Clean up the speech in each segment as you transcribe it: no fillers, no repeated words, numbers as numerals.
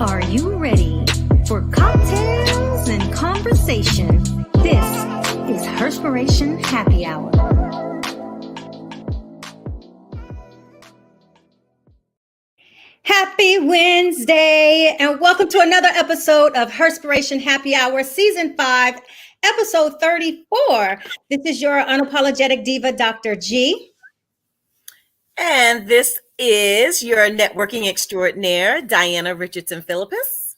Are you ready for cocktails and conversation? This is Herspiration Happy Hour. Happy Wednesday, and welcome to another episode of Herspiration Happy Hour, Season 5, Episode 34. This is your unapologetic diva, Dr. G. And this is your networking extraordinaire, Diana Richardson Philippus.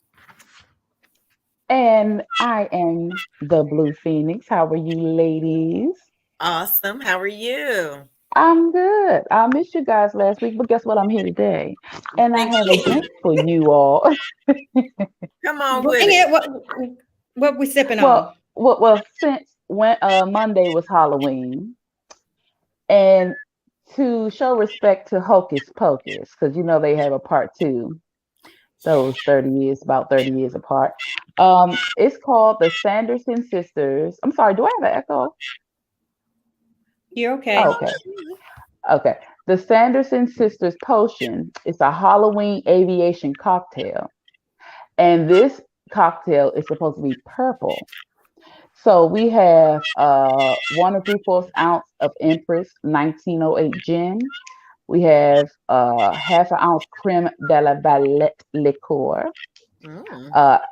And I am the Blue Phoenix. How are you, ladies? Awesome. How are you? I'm good. I missed you guys last week, but guess what? I'm here today. And I have a drink for you all. Come on Bring with it. What we sipping on? Well, since Monday was Halloween, and to show respect to Hocus Pocus, because you know they have a part 2. Those about 30 years apart. It's called the Sanderson Sisters. I'm sorry, do I have an echo? You're okay. Okay. The Sanderson Sisters Potion is a Halloween aviation cocktail. And this cocktail is supposed to be purple. So we have 1 3/4 ounce of Empress 1908 gin. We have half an ounce creme de la Valette liqueur,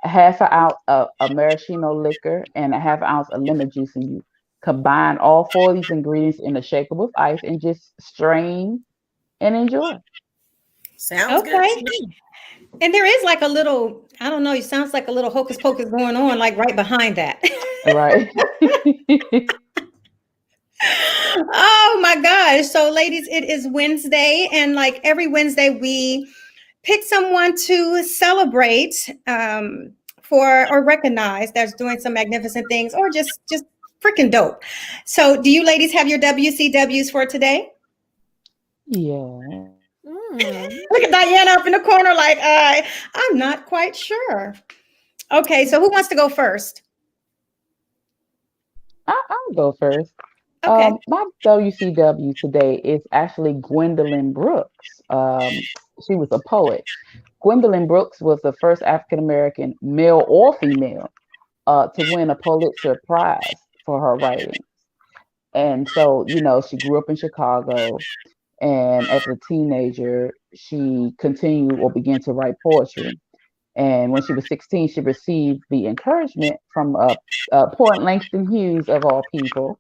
half an ounce of maraschino liquor, and a half an ounce of lemon juice. And you combine all 4 of these ingredients in a shaker with ice and just strain and enjoy. Sounds good to me. And there is like a little, I don't know, it sounds like a little hocus pocus going on, like right behind that. Right. Oh my gosh. So ladies, it is Wednesday, and like every Wednesday we pick someone to celebrate or recognize that's doing some magnificent things or just freaking dope. So do you ladies have your WCWs for today? Yeah. Look at Diana up in the corner like, I'm not quite sure. Okay, so who wants to go first? I'll go first. Okay. My WCW today is actually Gwendolyn Brooks. She was a poet. Gwendolyn Brooks was the first African-American, male or female, to win a Pulitzer Prize for her writings. And so, she grew up in Chicago, and as a teenager, she continued or began to write poetry. And when she was 16, she received the encouragement from poet Langston Hughes, of all people,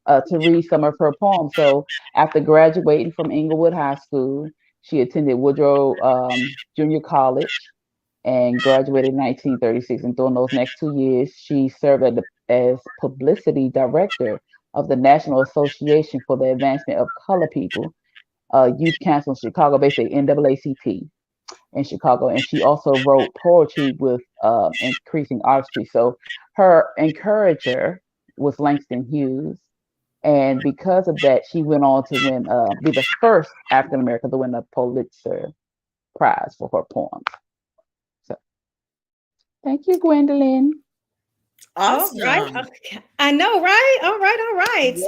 to read some of her poems. So after graduating from Inglewood High School, she attended Woodrow Junior College and graduated in 1936. And during those next 2 years, she served as publicity director of the National Association for the Advancement of Colored People, Youth Council in Chicago, basically NAACP in Chicago. And she also wrote poetry with increasing artistry. So her encourager was Langston Hughes. And because of that, she went on to be the first African American to win a Pulitzer Prize for her poems. So, thank you, Gwendolyn. Awesome. All right. Okay. I know, right? All right. Yes.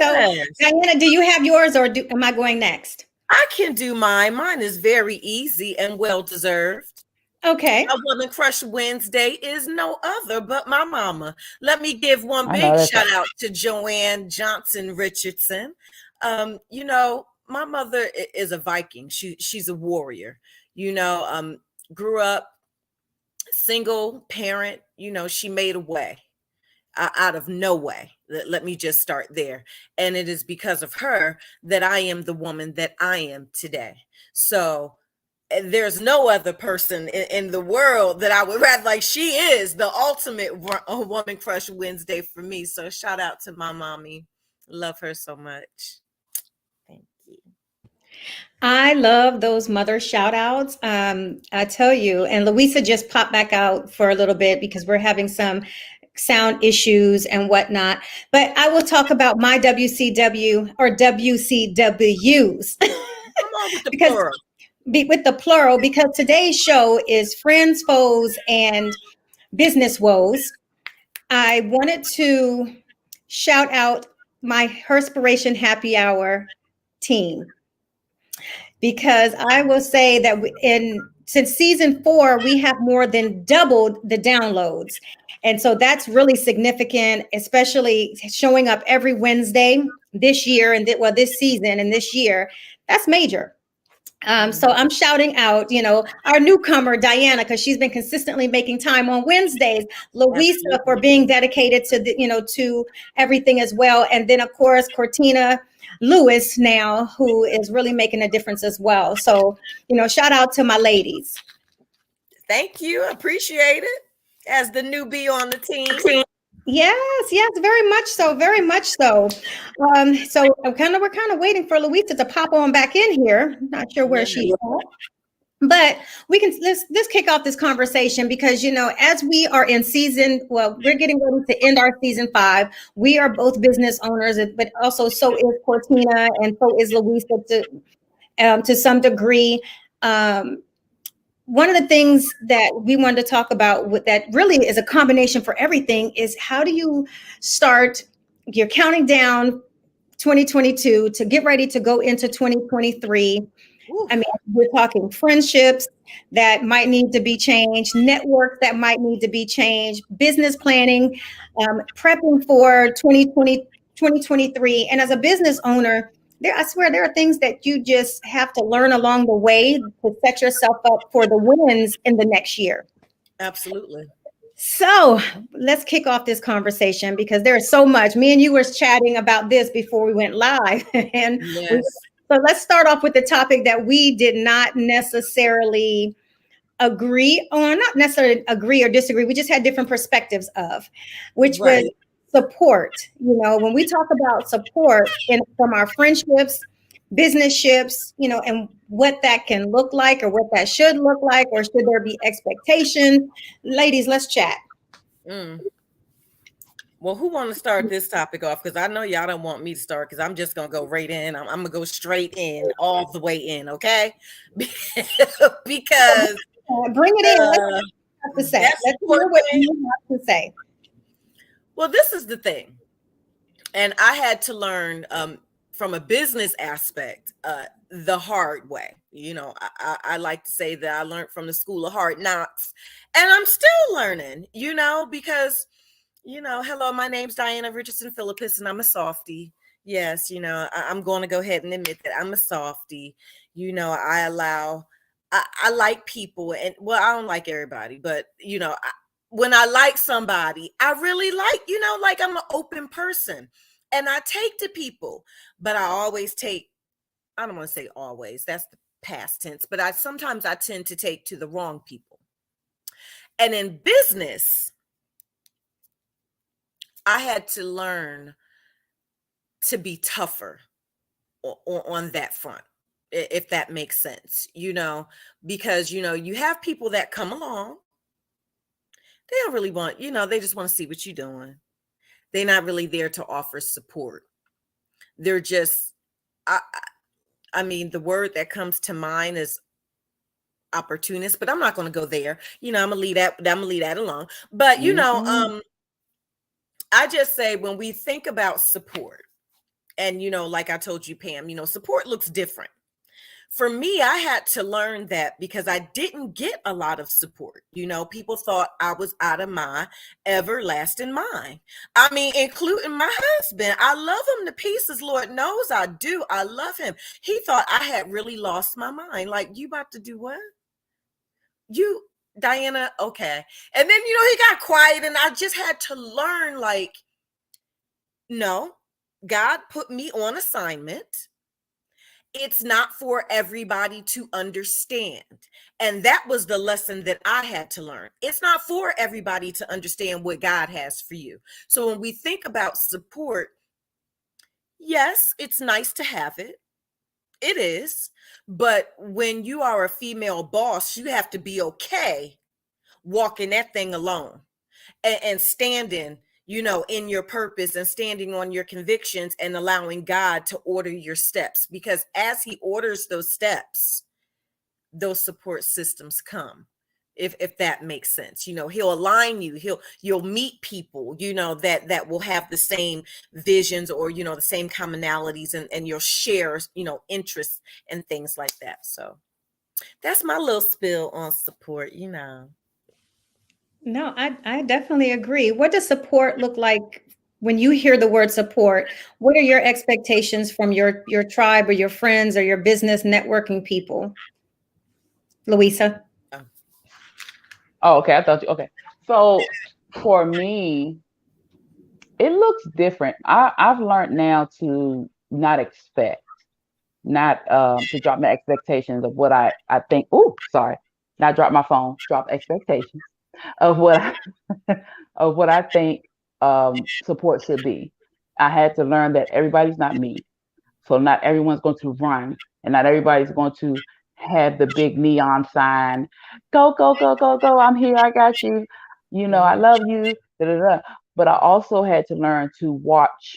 So, Diana, do you have yours, or am I going next? I can do mine. Mine is very easy and well-deserved. Okay. My Woman Crush Wednesday is no other but my mama. Let me give one big shout out to Joanne Johnson Richardson. My mother is a Viking. She's a warrior. Grew up single parent. She made a way out of no way. Let me just start there. And it is because of her that I am the woman that I am today. So there's no other person in the world that I would rather, like, she is the ultimate Woman Crush Wednesday for me. So shout out to my mommy. Love her so much. Thank you. I love those mother shout outs. I tell you, and Louisa just popped back out for a little bit because we're having some sound issues and whatnot. But I will talk about my WCW or WCWs. Come on with the because plural. With the plural, because today's show is Friends, Foes, and Business Woes. I wanted to shout out my Herspiration Happy Hour team, because I will say that in since season 4, we have more than doubled the downloads. And so that's really significant, especially showing up every Wednesday this year and this season and this year. That's major. So I'm shouting out, our newcomer, Diana, because she's been consistently making time on Wednesdays, Louisa for being dedicated to to everything as well. And then of course, Cortina Lewis now, who is really making a difference as well. So, shout out to my ladies. Thank you. Appreciate it. As the newbie on the team. Yes, very much so, very much so. So we're kind of waiting for Louisa to pop on back in here. Not sure where she's at, but let's kick off this conversation because as we are in we're getting ready to end our season 5. We are both business owners, but also so is Cortina and so is Louisa to some degree. One of the things that we wanted to talk about that really is a combination for everything is how do you start, you're counting down 2022 to get ready to go into 2023. Ooh. I mean, we're talking friendships that might need to be changed, networks that might need to be changed, business planning, prepping for 2023. And as a business owner, I swear there are things that you just have to learn along the way to set yourself up for the wins in the next year. Absolutely. So let's kick off this conversation because there's so much. Me and you were chatting about this before we went live. And so let's start off with the topic that we did not necessarily agree on, not necessarily agree or disagree. We just had different perspectives of, which was support. When we talk about support from our friendships, business ships, and what that can look like or what that should look like, or should there be expectations? Ladies, let's chat. Well, who want to start this topic off? Because I know y'all don't want me to start because I'm just going to go right in. I'm going to go straight in, all the way in, okay? Because bring it in. Let's hear what you have to say. Well, this is the thing. And I had to learn from a business aspect the hard way. I like to say that I learned from the school of hard knocks. And I'm still learning, because, hello, my name's Diana Richardson Philippus, and I'm a softie. Yes, I'm going to go ahead and admit that I'm a softie. I like people, and well, I don't like everybody, but, when I like somebody, I really like, I'm an open person and I take to people, but I always take, I don't want to say always, that's the past tense, but sometimes I tend to take to the wrong people. And in business, I had to learn to be tougher on that front, if that makes sense, because, you have people that come along. They don't really want, they just want to see what you're doing. They're not really there to offer support. They're just, I mean, the word that comes to mind is opportunist, but I'm not going to go there. I'm going to leave that alone. But, I just say when we think about support and, like I told you, Pam, support looks different. For me, I had to learn that because I didn't get a lot of support. People thought I was out of my everlasting mind. I mean, including my husband. I love him to pieces. Lord knows I do. I love him. He thought I had really lost my mind. Like, you about to do what? You, Diana, okay. And then, he got quiet and I just had to learn, like, no, God put me on assignment. It's not for everybody to understand. And that was the lesson that I had to learn. It's not for everybody to understand what God has for you. So when we think about support, yes, it's nice to have it. It is. But when you are a female boss, you have to be okay walking that thing alone and standing in your purpose and standing on your convictions and allowing God to order your steps, because as he orders those steps, those support systems come. If that makes sense, he'll align you, you'll meet people, that will have the same visions or, the same commonalities, and you'll share, interests and things like that. So That's my little spill on support, No, I definitely agree. What does support look like when you hear the word support? What are your expectations from your tribe or your friends or your business networking people? Louisa? Oh. Oh, okay. I thought you. Okay. So for me, it looks different. I've learned now to not expect, not to drop my expectations of what I think. Oh, sorry, not drop my phone. Drop expectations of what of what I think support should be. I had to learn that everybody's not me. So not everyone's going to run, and not everybody's going to have the big neon sign, go, go, go, go, go. I'm here. I got you. I love you. Da, da, da. But I also had to learn to watch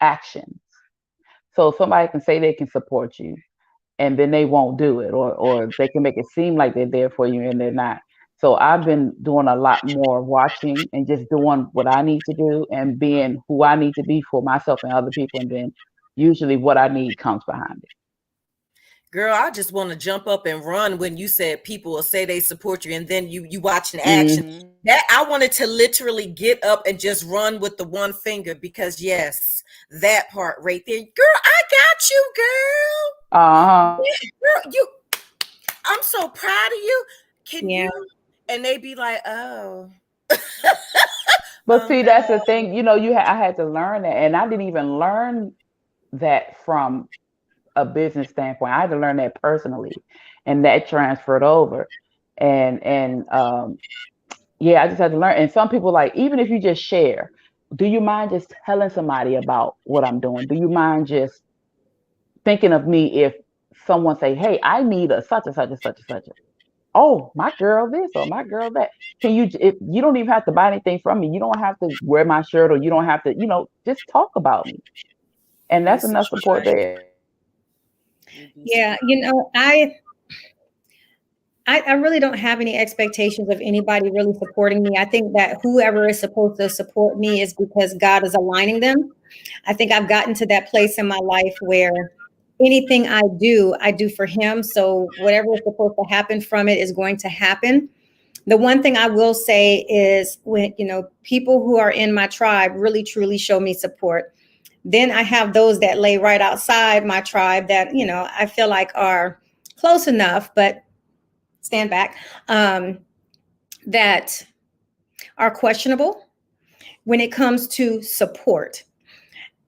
actions. So somebody can say they can support you, and then they won't do it, or they can make it seem like they're there for you and they're not. So I've been doing a lot more watching and just doing what I need to do and being who I need to be for myself and other people, and then usually what I need comes behind it. Girl, I just want to jump up and run when you said people will say they support you and then you watch an action. That I wanted to literally get up and just run with the one finger, because yes, that part right there. Girl, I got you, girl. Girl, I'm so proud of you. Can you? And they be like, oh. But see, that's the thing. I had to learn that, and I didn't even learn that from a business standpoint. I had to learn that personally, and that transferred over. And yeah, I just had to learn. And some people, like, even if you just share, do you mind just telling somebody about what I'm doing? Do you mind just thinking of me if someone say, hey, I need a such and such and such and such? Oh, my girl this or my girl that. If you don't even have to buy anything from me. You don't have to wear my shirt, or you don't have to, just talk about me. And that's enough support there. Yeah, I really don't have any expectations of anybody really supporting me. I think that whoever is supposed to support me is because God is aligning them. I think I've gotten to that place in my life where anything I do for him. So whatever is supposed to happen from it is going to happen. The one thing I will say is when, people who are in my tribe really truly show me support. Then I have those that lay right outside my tribe that, I feel like are close enough, but stand back, that are questionable when it comes to support.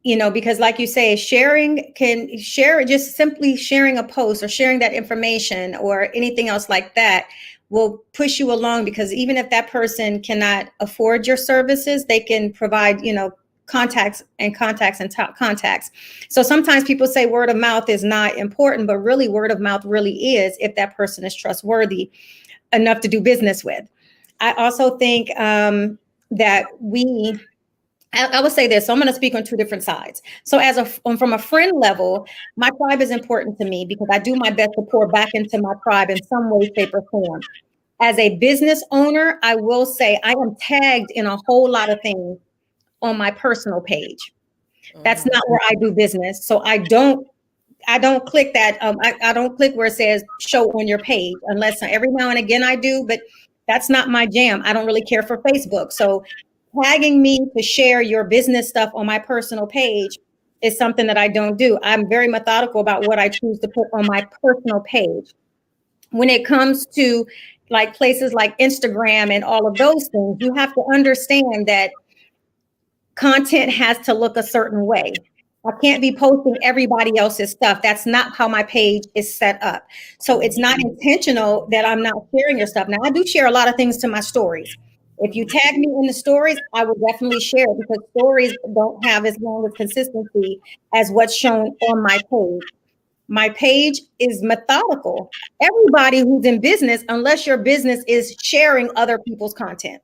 Because like you say, just simply sharing a post or sharing that information or anything else like that will push you along, because even if that person cannot afford your services, they can provide, contacts and top contacts. So sometimes people say word of mouth is not important, but really word of mouth really is, if that person is trustworthy enough to do business with. I also think that I would say this, so I'm going to speak on two different sides. So from a friend level, my tribe is important to me because I do my best to pour back into my tribe in some way, shape, or form. As a business owner, I will say I am tagged in a whole lot of things on my personal page. That's not where I do business. So I don't click that. I don't click where it says show on your page, unless every now and again I do, but that's not my jam. I don't really care for Facebook. So tagging me to share your business stuff on my personal page is something that I don't do. I'm very methodical about what I choose to put on my personal page. When it comes to like places like Instagram and all of those things, you have to understand that content has to look a certain way. I can't be posting everybody else's stuff. That's not how my page is set up. So it's not intentional that I'm not sharing your stuff. Now, I do share a lot of things to my stories. If you tag me in the stories, I will definitely share it, because stories don't have as long of consistency as what's shown on my page. My page is methodical. Everybody who's in business, unless your business is sharing other people's content.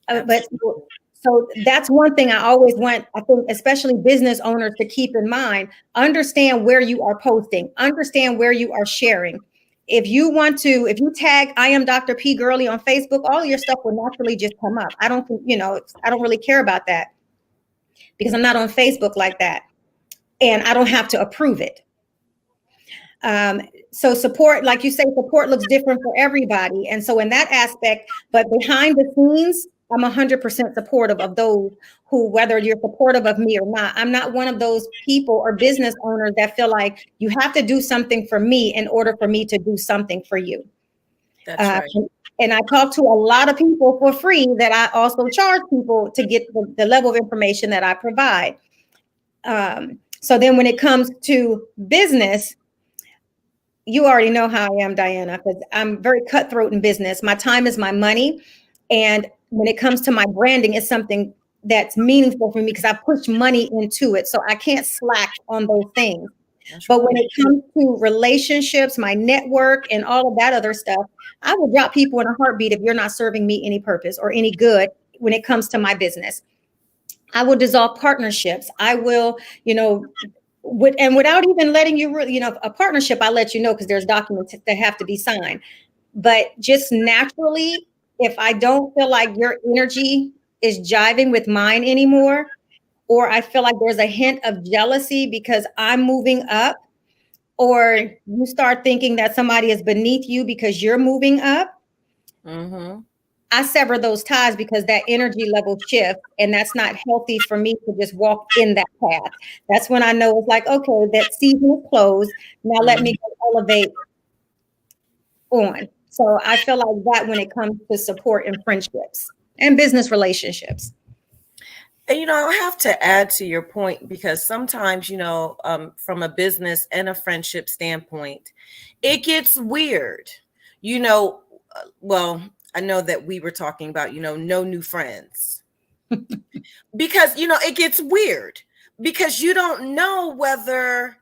So that's one thing I always want, I think, especially business owners to keep in mind. Understand where you are posting, understand where you are sharing. If you tag I am Dr. P Gurley on Facebook, all your stuff will naturally just come up. I don't really care about that, because I'm not on Facebook like that, and I don't have to approve it. So support, like you say, support looks different for everybody. And so in that aspect, but behind the scenes, I'm 100% supportive of those who, whether you're supportive of me or not, I'm not one of those people or business owners that feel like you have to do something for me in order for me to do something for you. That's right. And I talk to a lot of people for free that I also charge people to get the level of information that I provide. So then when it comes to business, you already know how I am, Diana, because I'm very cutthroat in business. My time is my money. And when it comes to my branding, it's something that's meaningful for me because I push money into it. So I can't slack on those things. But when it comes to relationships, my network, and all of that other stuff, I will drop people in a heartbeat if you're not serving me any purpose or any good when it comes to my business. I will dissolve partnerships. I will, without even letting you, a partnership, I let you know because there's documents that have to be signed. But just naturally, if I don't feel like your energy is jiving with mine anymore, or I feel like there's a hint of jealousy because I'm moving up, or you start thinking that somebody is beneath you because you're moving up, I sever those ties because that energy level shifts, and that's not healthy for me to just walk in that path. That's when I know it's like, okay, that season is closed. Now let me go elevate on. So I feel like that when it comes to support and friendships and business relationships. And, I have to add to your point because sometimes, from a business and a friendship standpoint, it gets weird. Well, I know that we were talking about, no new friends. Because, it gets weird because you don't know whether,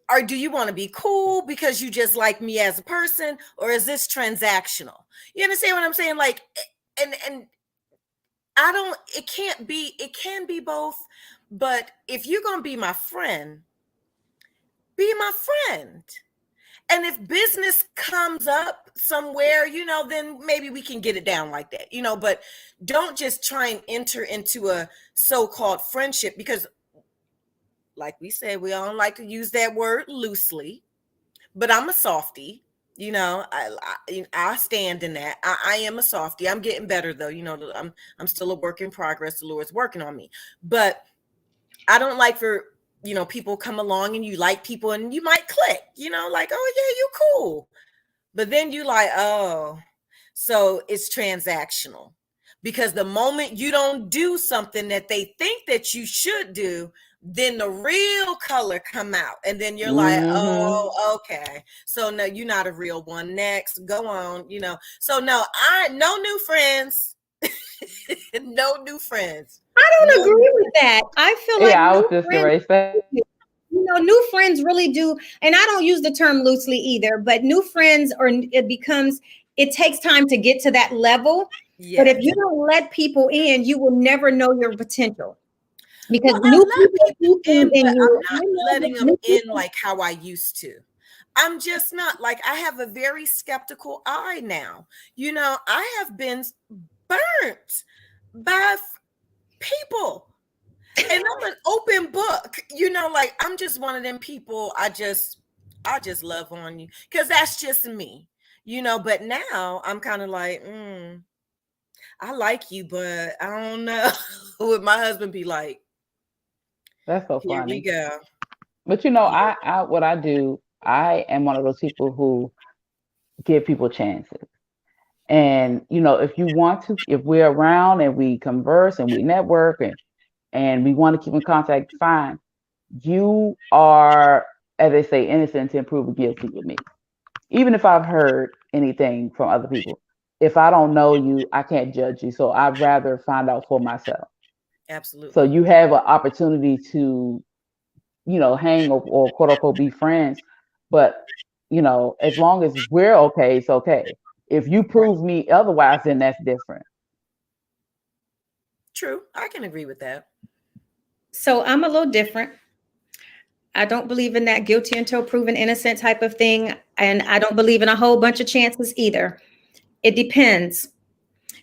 or do you want to be cool because you just like me as a person, or is this transactional? You understand what I'm saying? Like, and it can be both, but if you're going to be my friend, be my friend. And if business comes up somewhere, then maybe we can get it down like that, but don't just try and enter into a so-called friendship because, like we said, we don't like to use that word loosely, but I'm a softie. I stand in that. I am a softie. I'm getting better though. I'm still a work in progress. The Lord's working on me, but I don't like for, people come along and you like people and you might click, like, oh yeah, you cool. But then you like, oh, so it's transactional because the moment you don't do something that they think that you should do, then the real color come out. And then you're like, oh, okay. So no, you're not a real one. Next, go on, So no new friends. No new friends. I don't agree with that. I feel like I was just going to say. New friends really do. And I don't use the term loosely either, but new friends it takes time to get to that level. Yes. But if you don't let people in, you will never know your potential. Because new people in, but I'm not letting them in like how I used to. I'm just not like, I have a very skeptical eye now. I have been burnt by people. And I'm an open book, like I'm just one of them people. I just love on you because that's just me, but now I'm kind of like, I like you, but I don't know. Would my husband be like, that's so funny. Here we go. But I what I do, I am one of those people who give people chances. And if we're around and we converse and we network and we want to keep in contact, fine. You are, as they say, innocent until proven guilty with me. Even if I've heard anything from other people, if I don't know you, I can't judge you. So I'd rather find out for myself. Absolutely. So you have an opportunity to, hang or quote unquote be friends. But, as long as we're okay, it's okay. If you prove me otherwise, then that's different. True. I can agree with that. So I'm a little different. I don't believe in that guilty until proven innocent type of thing. And I don't believe in a whole bunch of chances either. It depends.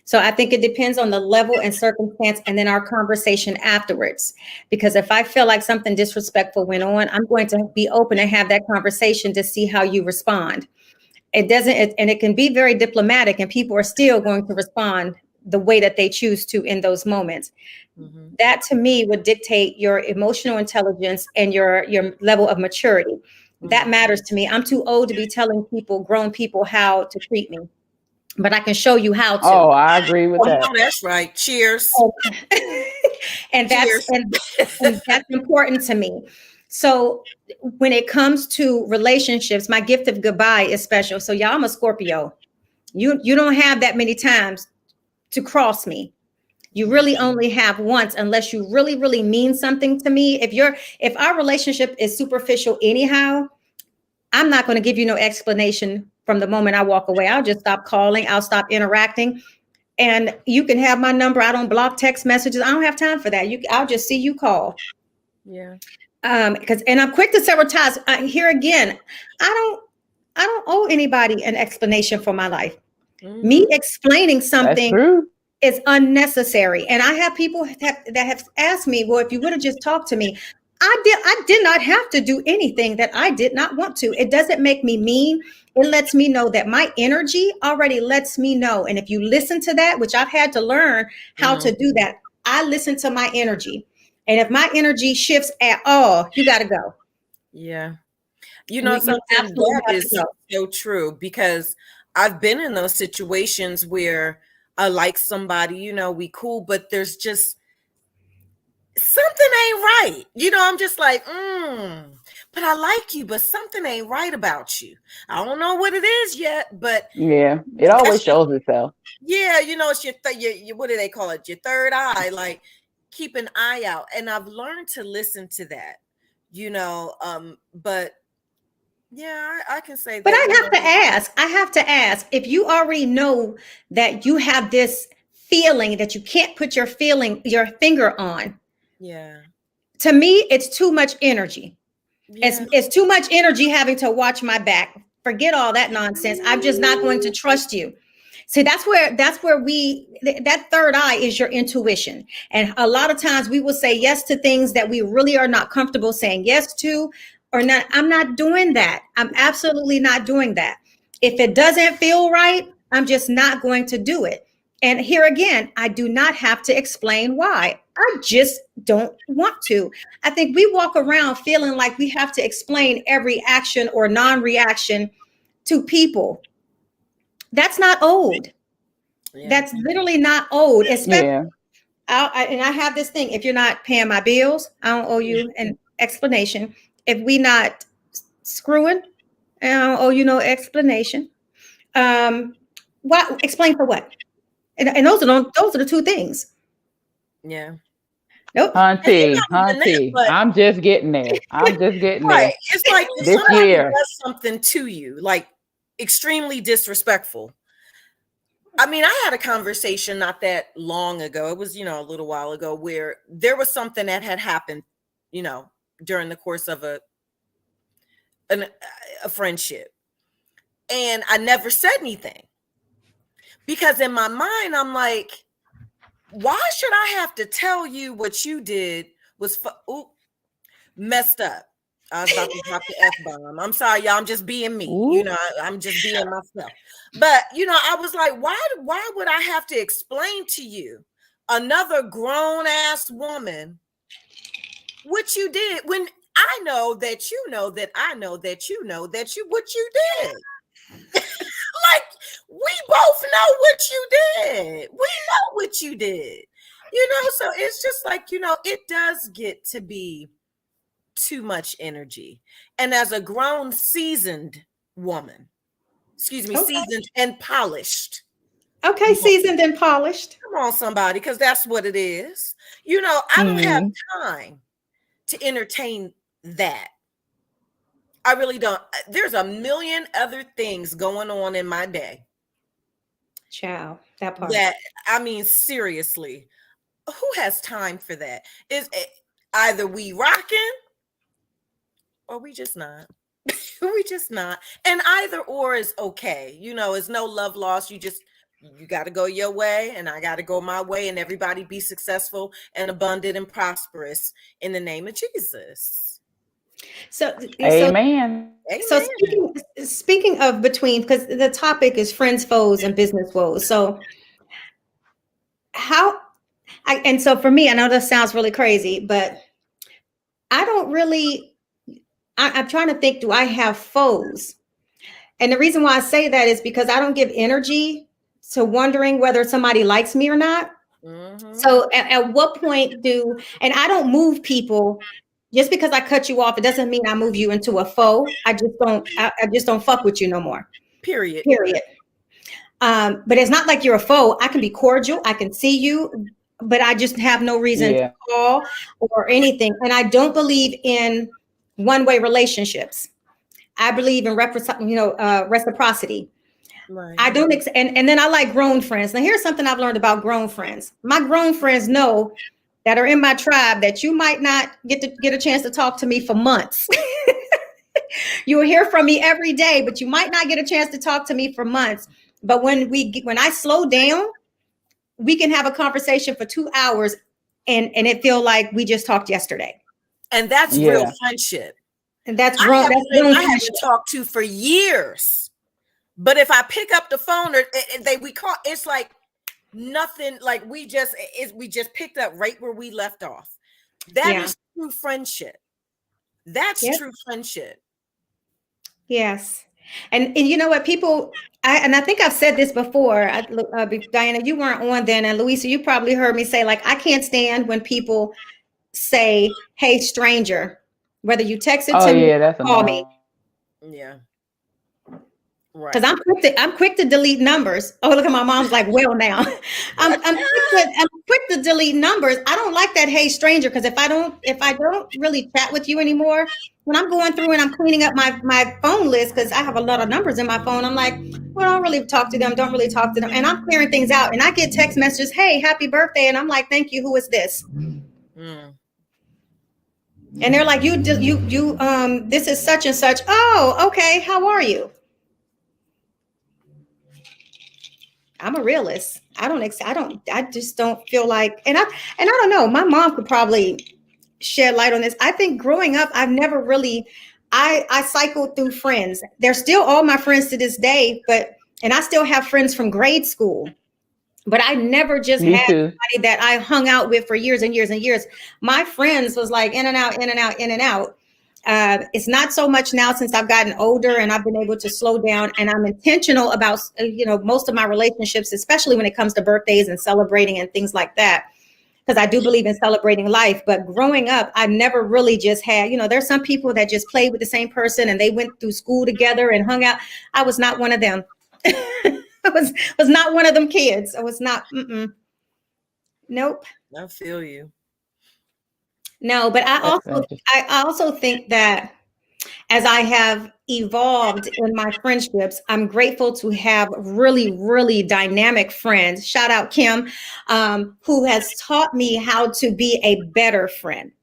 So I think it depends on the level and circumstance and then our conversation afterwards. Because if I feel like something disrespectful went on, I'm going to be open and have that conversation to see how you respond. And it can be very diplomatic, and people are still going to respond the way that they choose to in those moments. Mm-hmm. That to me would dictate your emotional intelligence and your level of maturity. Mm-hmm. That matters to me. I'm too old to be telling people, grown people, how to treat me, but I can show you how to. Oh, I agree with that. Oh, that's right. Cheers. And that's important to me. So when it comes to relationships, my gift of goodbye is special. So y'all, I'm a Scorpio. You don't have that many times to cross me. You really only have once, unless you really, really mean something to me. If our relationship is superficial anyhow, I'm not going to give you no explanation from the moment I walk away. I'll just stop calling. I'll stop interacting. And you can have my number. I don't block text messages. I don't have time for that. I'll just see you call. Yeah. And I'm quick to sabotage. Here again, I don't owe anybody an explanation for my life. Mm-hmm. Me explaining something is unnecessary. And I have people that have asked me, well, if you would have just talked to me, I did not have to do anything that I did not want to. It doesn't make me mean. It lets me know that my energy already lets me know. And if you listen to that, which I've had to learn how to do that, I listen to my energy. And if my energy shifts at all, you got to go. Yeah. You know, something that is so true, because I've been in those situations where I like somebody, you know, we cool, but there's just something ain't right. You know, I'm just like, but I like you, but something ain't right about you. I don't know what it is yet, but yeah, it always shows itself. Yeah, you know, it's your what do they call it? Your third eye. Like, keep an eye out. And I've learned to listen to that, you know, but yeah, I can say that. But I have to ask if you already know that you have this feeling that you can't put your finger on. Yeah. To me, it's too much energy. Yeah. It's too much energy having to watch my back. Forget all that nonsense. I'm just not going to trust you. See, that's where that third eye is your intuition. And a lot of times we will say yes to things that we really are not comfortable saying yes to or not. I'm not doing that. I'm absolutely not doing that. If it doesn't feel right, I'm just not going to do it. And here again, I do not have to explain why. I just don't want to. I think we walk around feeling like we have to explain every action or non-reaction to people. That's not old. Yeah. That's literally not old. Especially, I have this thing. If you're not paying my bills, I don't owe you an explanation. If we not screwing, I don't owe you no explanation. What? Explain for what? And those are the two things. Yeah. Nope. Auntie, I'm just getting there. There. It's like this year does something to you, like extremely disrespectful. I mean, I had a conversation not that long ago. It was, you know, a little while ago, where there was something that had happened, you know, during the course of a friendship. And I never said anything. Because in my mind, I'm like, why should I have to tell you what you did was messed up? I was about to drop the F-bomb. I'm sorry, y'all. I'm just being me. Ooh. You know, I'm just being myself. But, you know, I was like, why would I have to explain to you, another grown-ass woman, what you did, when I know that you know that I know that you know that what you did? Like, we both know what you did. We know what you did. You know, so it's just like, you know, it does get to be too much energy. And as a grown, seasoned woman, seasoned and polished. Okay, seasoned and polished. Come on, somebody, because that's what it is. You know, I don't have time to entertain that. I really don't. There's a million other things going on in my day. Ciao, that part. That, I mean, seriously, who has time for that? Is either we rocking or we just not. We just not. And either or is okay. You know, it's no love lost. You just You got to go your way, and I got to go my way, and everybody be successful and abundant and prosperous in the name of Jesus. So, Amen. so speaking of between, because the topic is friends, foes, and business woes. So and so for me, I know this sounds really crazy, but I don't really, I'm trying to think, do I have foes? And the reason why I say that is because I don't give energy to wondering whether somebody likes me or not. Mm-hmm. So at what point and I don't move people just because I cut you off. It doesn't mean I move you into a foe. I just don't fuck with you no more. Period. But it's not like you're a foe. I can be cordial. I can see you, but I just have no reason to call or anything. And I don't believe in one-way relationships. I believe in reciprocity. Right. I don't, and then I like grown friends. Now, here's something I've learned about grown friends. My grown friends know that are in my tribe that you might not get a chance to talk to me for months. You will hear from me every day, but you might not get a chance to talk to me for months. But when I slow down, we can have a conversation for 2 hours, and it feel like we just talked yesterday. And that's real friendship. And that's grown. I haven't talked to for years. But if I pick up the phone we call, it's like nothing. Like we just picked up right where we left off. That is true friendship. That's true friendship. Yes. And you know what, people, I think I've said this before, Diana, you weren't on then, and Louisa, you probably heard me say, like, I can't stand when people say, hey, stranger, whether you text it to me or call me. Yeah. Right. Because I'm quick to delete numbers. Oh, look at my mom's like, well, now I'm quick to delete numbers. I don't like that, hey, stranger, because if I don't really chat with you anymore, when I'm going through and I'm cleaning up my phone list, because I have a lot of numbers in my phone, I'm like, well, I don't really talk to them, and I'm clearing things out, and I get text messages, hey, happy birthday, and I'm like, thank you, who is this? And they're like, you this is such and such. Oh, okay, how are you? I'm a realist. I just don't feel like, and I don't know, my mom could probably shed light on this. I think growing up, I've never really, I cycled through friends. They're still all my friends to this day, and I still have friends from grade school, but I never just had somebody that I hung out with for years and years and years. My friends was like in and out, in and out, in and out. It's not so much now since I've gotten older and I've been able to slow down, and I'm intentional about, most of my relationships, especially when it comes to birthdays and celebrating and things like that, because I do believe in celebrating life. But growing up, I never really just had, there's some people that just played with the same person and they went through school together and hung out. I was not one of them. I was not one of them kids. I was not. Nope. I feel you. No, but I also think that as I have evolved in my friendships, I'm grateful to have really, really dynamic friends. Shout out Kim, who has taught me how to be a better friend.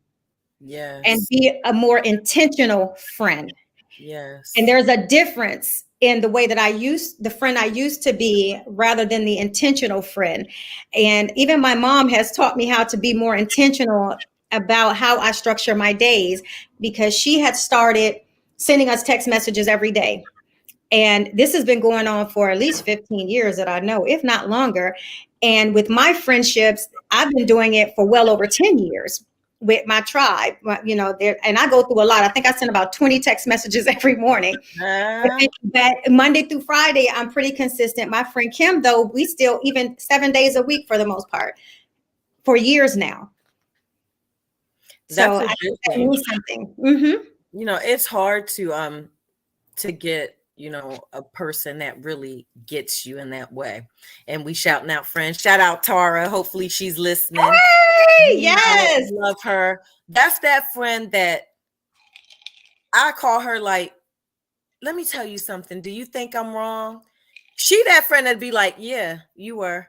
Yes. And be a more intentional friend. Yes. And there's a difference in the way that the friend I used to be rather than the intentional friend. And even my mom has taught me how to be more intentional about how I structure my days, because she had started sending us text messages every day. And this has been going on for at least 15 years that I know, if not longer. And with my friendships, I've been doing it for well over 10 years with my tribe, and I go through a lot. I think I send about 20 text messages every morning. But Monday through Friday, I'm pretty consistent. My friend Kim, though, we still, even 7 days a week for the most part, for years now. That's a good thing. Something. Mm-hmm. It's hard to get, a person that really gets you in that way. And we shouting out friends. Shout out Tara. Hopefully she's listening. Hey, yes. Love her. That's that friend that I call her, like, let me tell you something. Do you think I'm wrong? She that friend that'd be like, yeah, you were.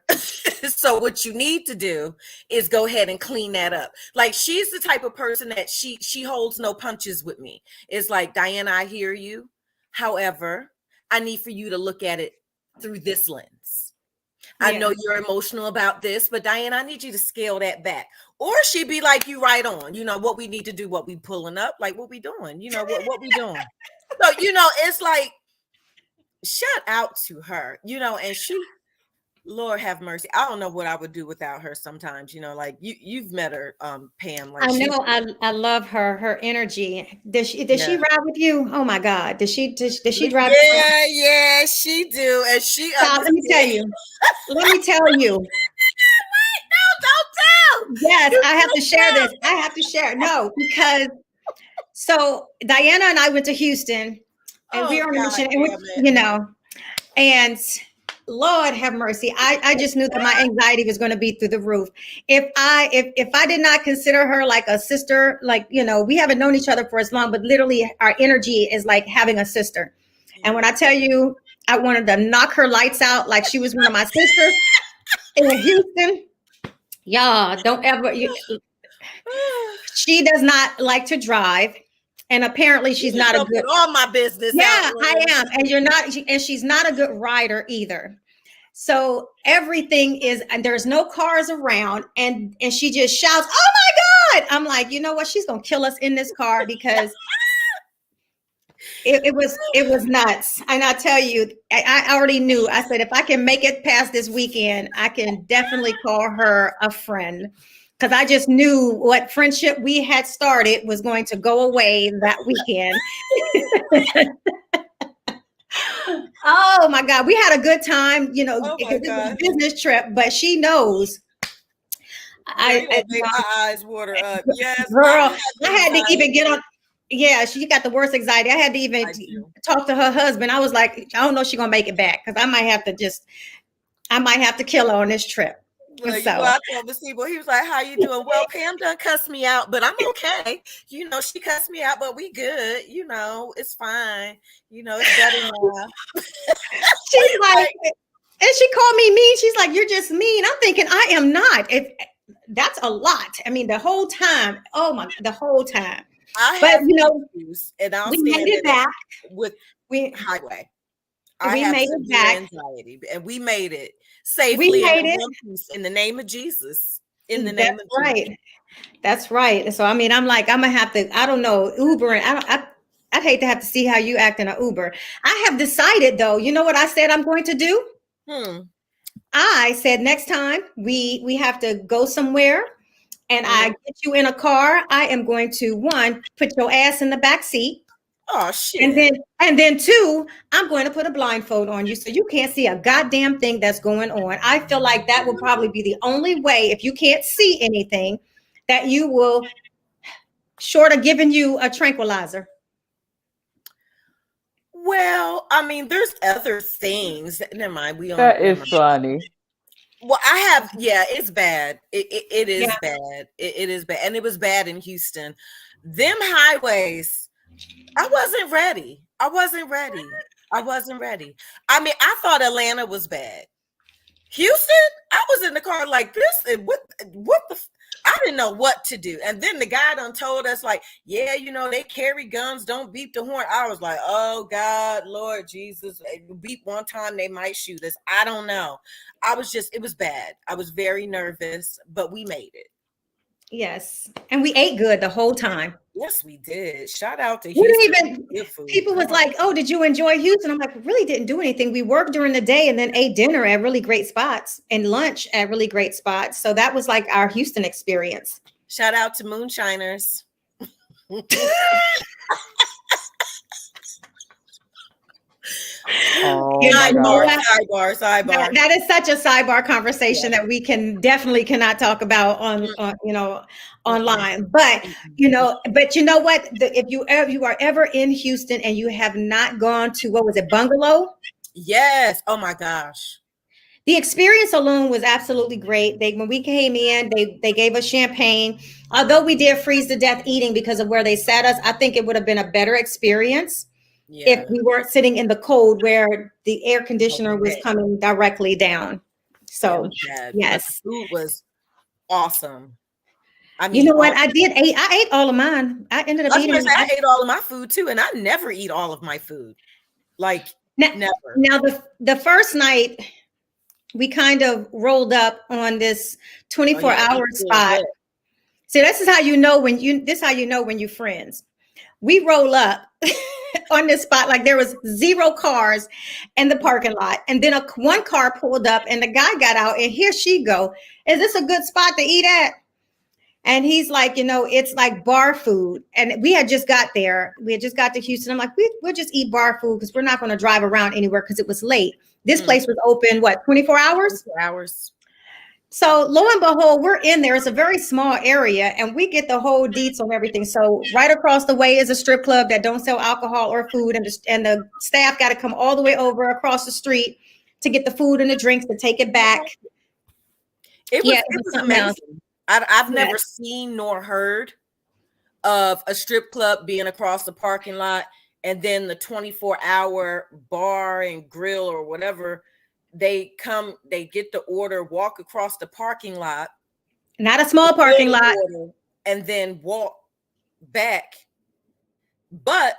So what you need to do is go ahead and clean that up. Like, she's the type of person that she holds no punches with me. It's like, Diana, I hear you. However, I need for you to look at it through this lens. I know you're emotional about this, but Diane, I need you to scale that back. Or she'd be like, you right on, what we need to do, what we pulling up, like what we doing, what we doing. So, it's like, shout out to her, and she, Lord have mercy. I don't know what I would do without her sometimes, like you've met her, Pam. Like I know, I love her energy. Does she ride with you? Oh my God. Does she drive? Yeah, she do. And she Stop, let me tell you. No, don't tell. Yes, I have to share this. I have to share. No, because so Diana and I went to Houston and we are on a mission, and and Lord have mercy. I just knew that my anxiety was going to be through the roof. If I did not consider her like a sister, like, we haven't known each other for as long, but literally our energy is like having a sister. And when I tell you, I wanted to knock her lights out like she was one of my sisters in Houston. Y'all don't ever. She does not like to drive. And apparently she's not a good. All my business. Yeah, I am. And you're not. And she's not a good rider either. So everything is, and there's no cars around, and she just shouts, "Oh my God!" I'm like, you know what? She's gonna kill us in this car because it was nuts. And I tell you, I already knew. I said, if I can make it past this weekend, I can definitely call her a friend. Because I just knew what friendship we had started was going to go away that weekend. Oh my God, we had a good time, because it was a business trip, but she knows. I made my eyes water up. Yes, girl, I had to even get on. Yeah, she got the worst anxiety. I had to even talk to her husband. I was like, I don't know if she's gonna make it back because I might have to kill her on this trip. Well, I told Masibo, he was like, "How you doing?" Well, Pam done cussed me out, but I'm okay. She cussed me out, but we good. It's fine. It's better now. She's like, and she called me mean. She's like, "You're just mean." I'm thinking, I am not. That's a lot. I mean, the whole time. Oh my, the whole time. But and I'll we made it back with highway. We made it back, anxiety, and we made it safely. We made it in the name of Jesus. In the name of Jesus. That's right. So I mean, I'm like, I'm gonna have to. I don't know, Uber, and I'd hate to have to see how you act in an Uber. I have decided, though. You know what I said I'm going to do? I said next time we have to go somewhere, and I get you in a car, I am going to put your ass in the back seat. Oh shit. And then 2, I'm going to put a blindfold on you so you can't see a goddamn thing that's going on. I feel like that will probably be the only way, if you can't see anything, that you will, short of giving you a tranquilizer. Well, I mean, there's other things. Never mind. That is funny. Well, it's bad. It is bad. It is bad. And it was bad in Houston. Them highways, I wasn't ready. I mean, I thought Atlanta was bad. Houston, I was in the car like this. And what the? I didn't know what to do. And then the guy done told us like, yeah, they carry guns. Don't beep the horn. I was like, oh God, Lord Jesus, beep one time, they might shoot us. I don't know. It was bad. I was very nervous, but we made it. Yes. And we ate good the whole time. Yes, we did. Shout out to Houston. People was like, oh, did you enjoy Houston? I'm like, we really didn't do anything. We worked during the day and then ate dinner at really great spots and lunch at really great spots. So that was like our Houston experience. Shout out to moonshiners. Oh, sidebar. That is such a sidebar conversation that we cannot talk about on online. But you know what? If you are ever in Houston and you have not gone to, what was it, Bungalow? Yes. Oh my gosh. The experience alone was absolutely great. When we came in, they gave us champagne. Although we did freeze to death eating because of where they sat us, I think it would have been a better experience if we weren't sitting in the cold where the air conditioner was coming directly down. So yes, the food was awesome. I mean, you know what? I ate all of mine. I ended up eating. I ate all of my food too, and I never eat all of my food. Like never. Now the first night, we kind of rolled up on this 24-hour spot. Up. See, this is how you know when you're friends. We roll up on this spot like there was 0 cars in the parking lot, and then one car pulled up and the guy got out, and here she go. Is this a good spot to eat at? And he's like, it's like bar food. And we had just got there. We had just got to Houston. I'm like, we'll just eat bar food because we're not going to drive around anywhere because it was late. This place was open, 24 hours? 24 hours. So lo and behold, we're in there. It's a very small area, and we get the whole deets on everything. So right across the way is a strip club that don't sell alcohol or food, and the staff got to come all the way over across the street to get the food and the drinks to take it back. It was amazing. I've never seen nor heard of a strip club being across the parking lot, and then the 24-hour bar and grill or whatever. They get the order, walk across the parking lot. Not a small parking lot. And then walk back. But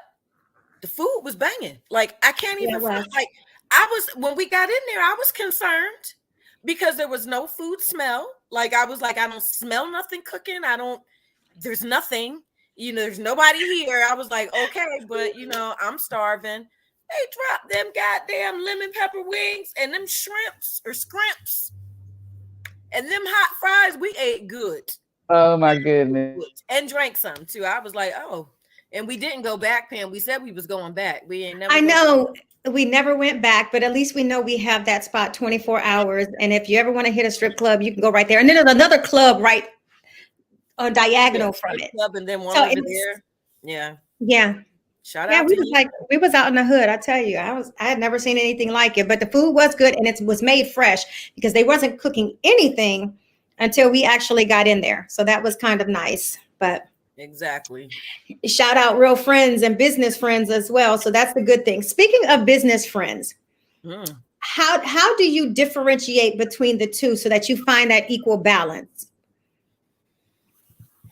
the food was banging. Like, I can't even, when we got in there, I was concerned because there was no food smell. Like, I was like, I don't smell nothing cooking. There's nothing, there's nobody here. I was like, okay, but I'm starving. They dropped them goddamn lemon pepper wings and them shrimps or scrimps and them hot fries. We ate good. Oh my goodness. And drank some too. I was like, oh, and we didn't go back, Pam. We said we was going back. We ain't never. I know we never went back, but at least we know we have that spot 24 hours. And if you ever want to hit a strip club, you can go right there. And then there's another club right on diagonal from it. Club and then one over there. Yeah. Yeah. Shout out to we was out in the hood. I tell you, I had never seen anything like it, but the food was good and it was made fresh because they wasn't cooking anything until we actually got in there. So that was kind of nice, but exactly. Shout out real friends and business friends as well. So that's the good thing. Speaking of business friends, how do you differentiate between the two so that you find that equal balance?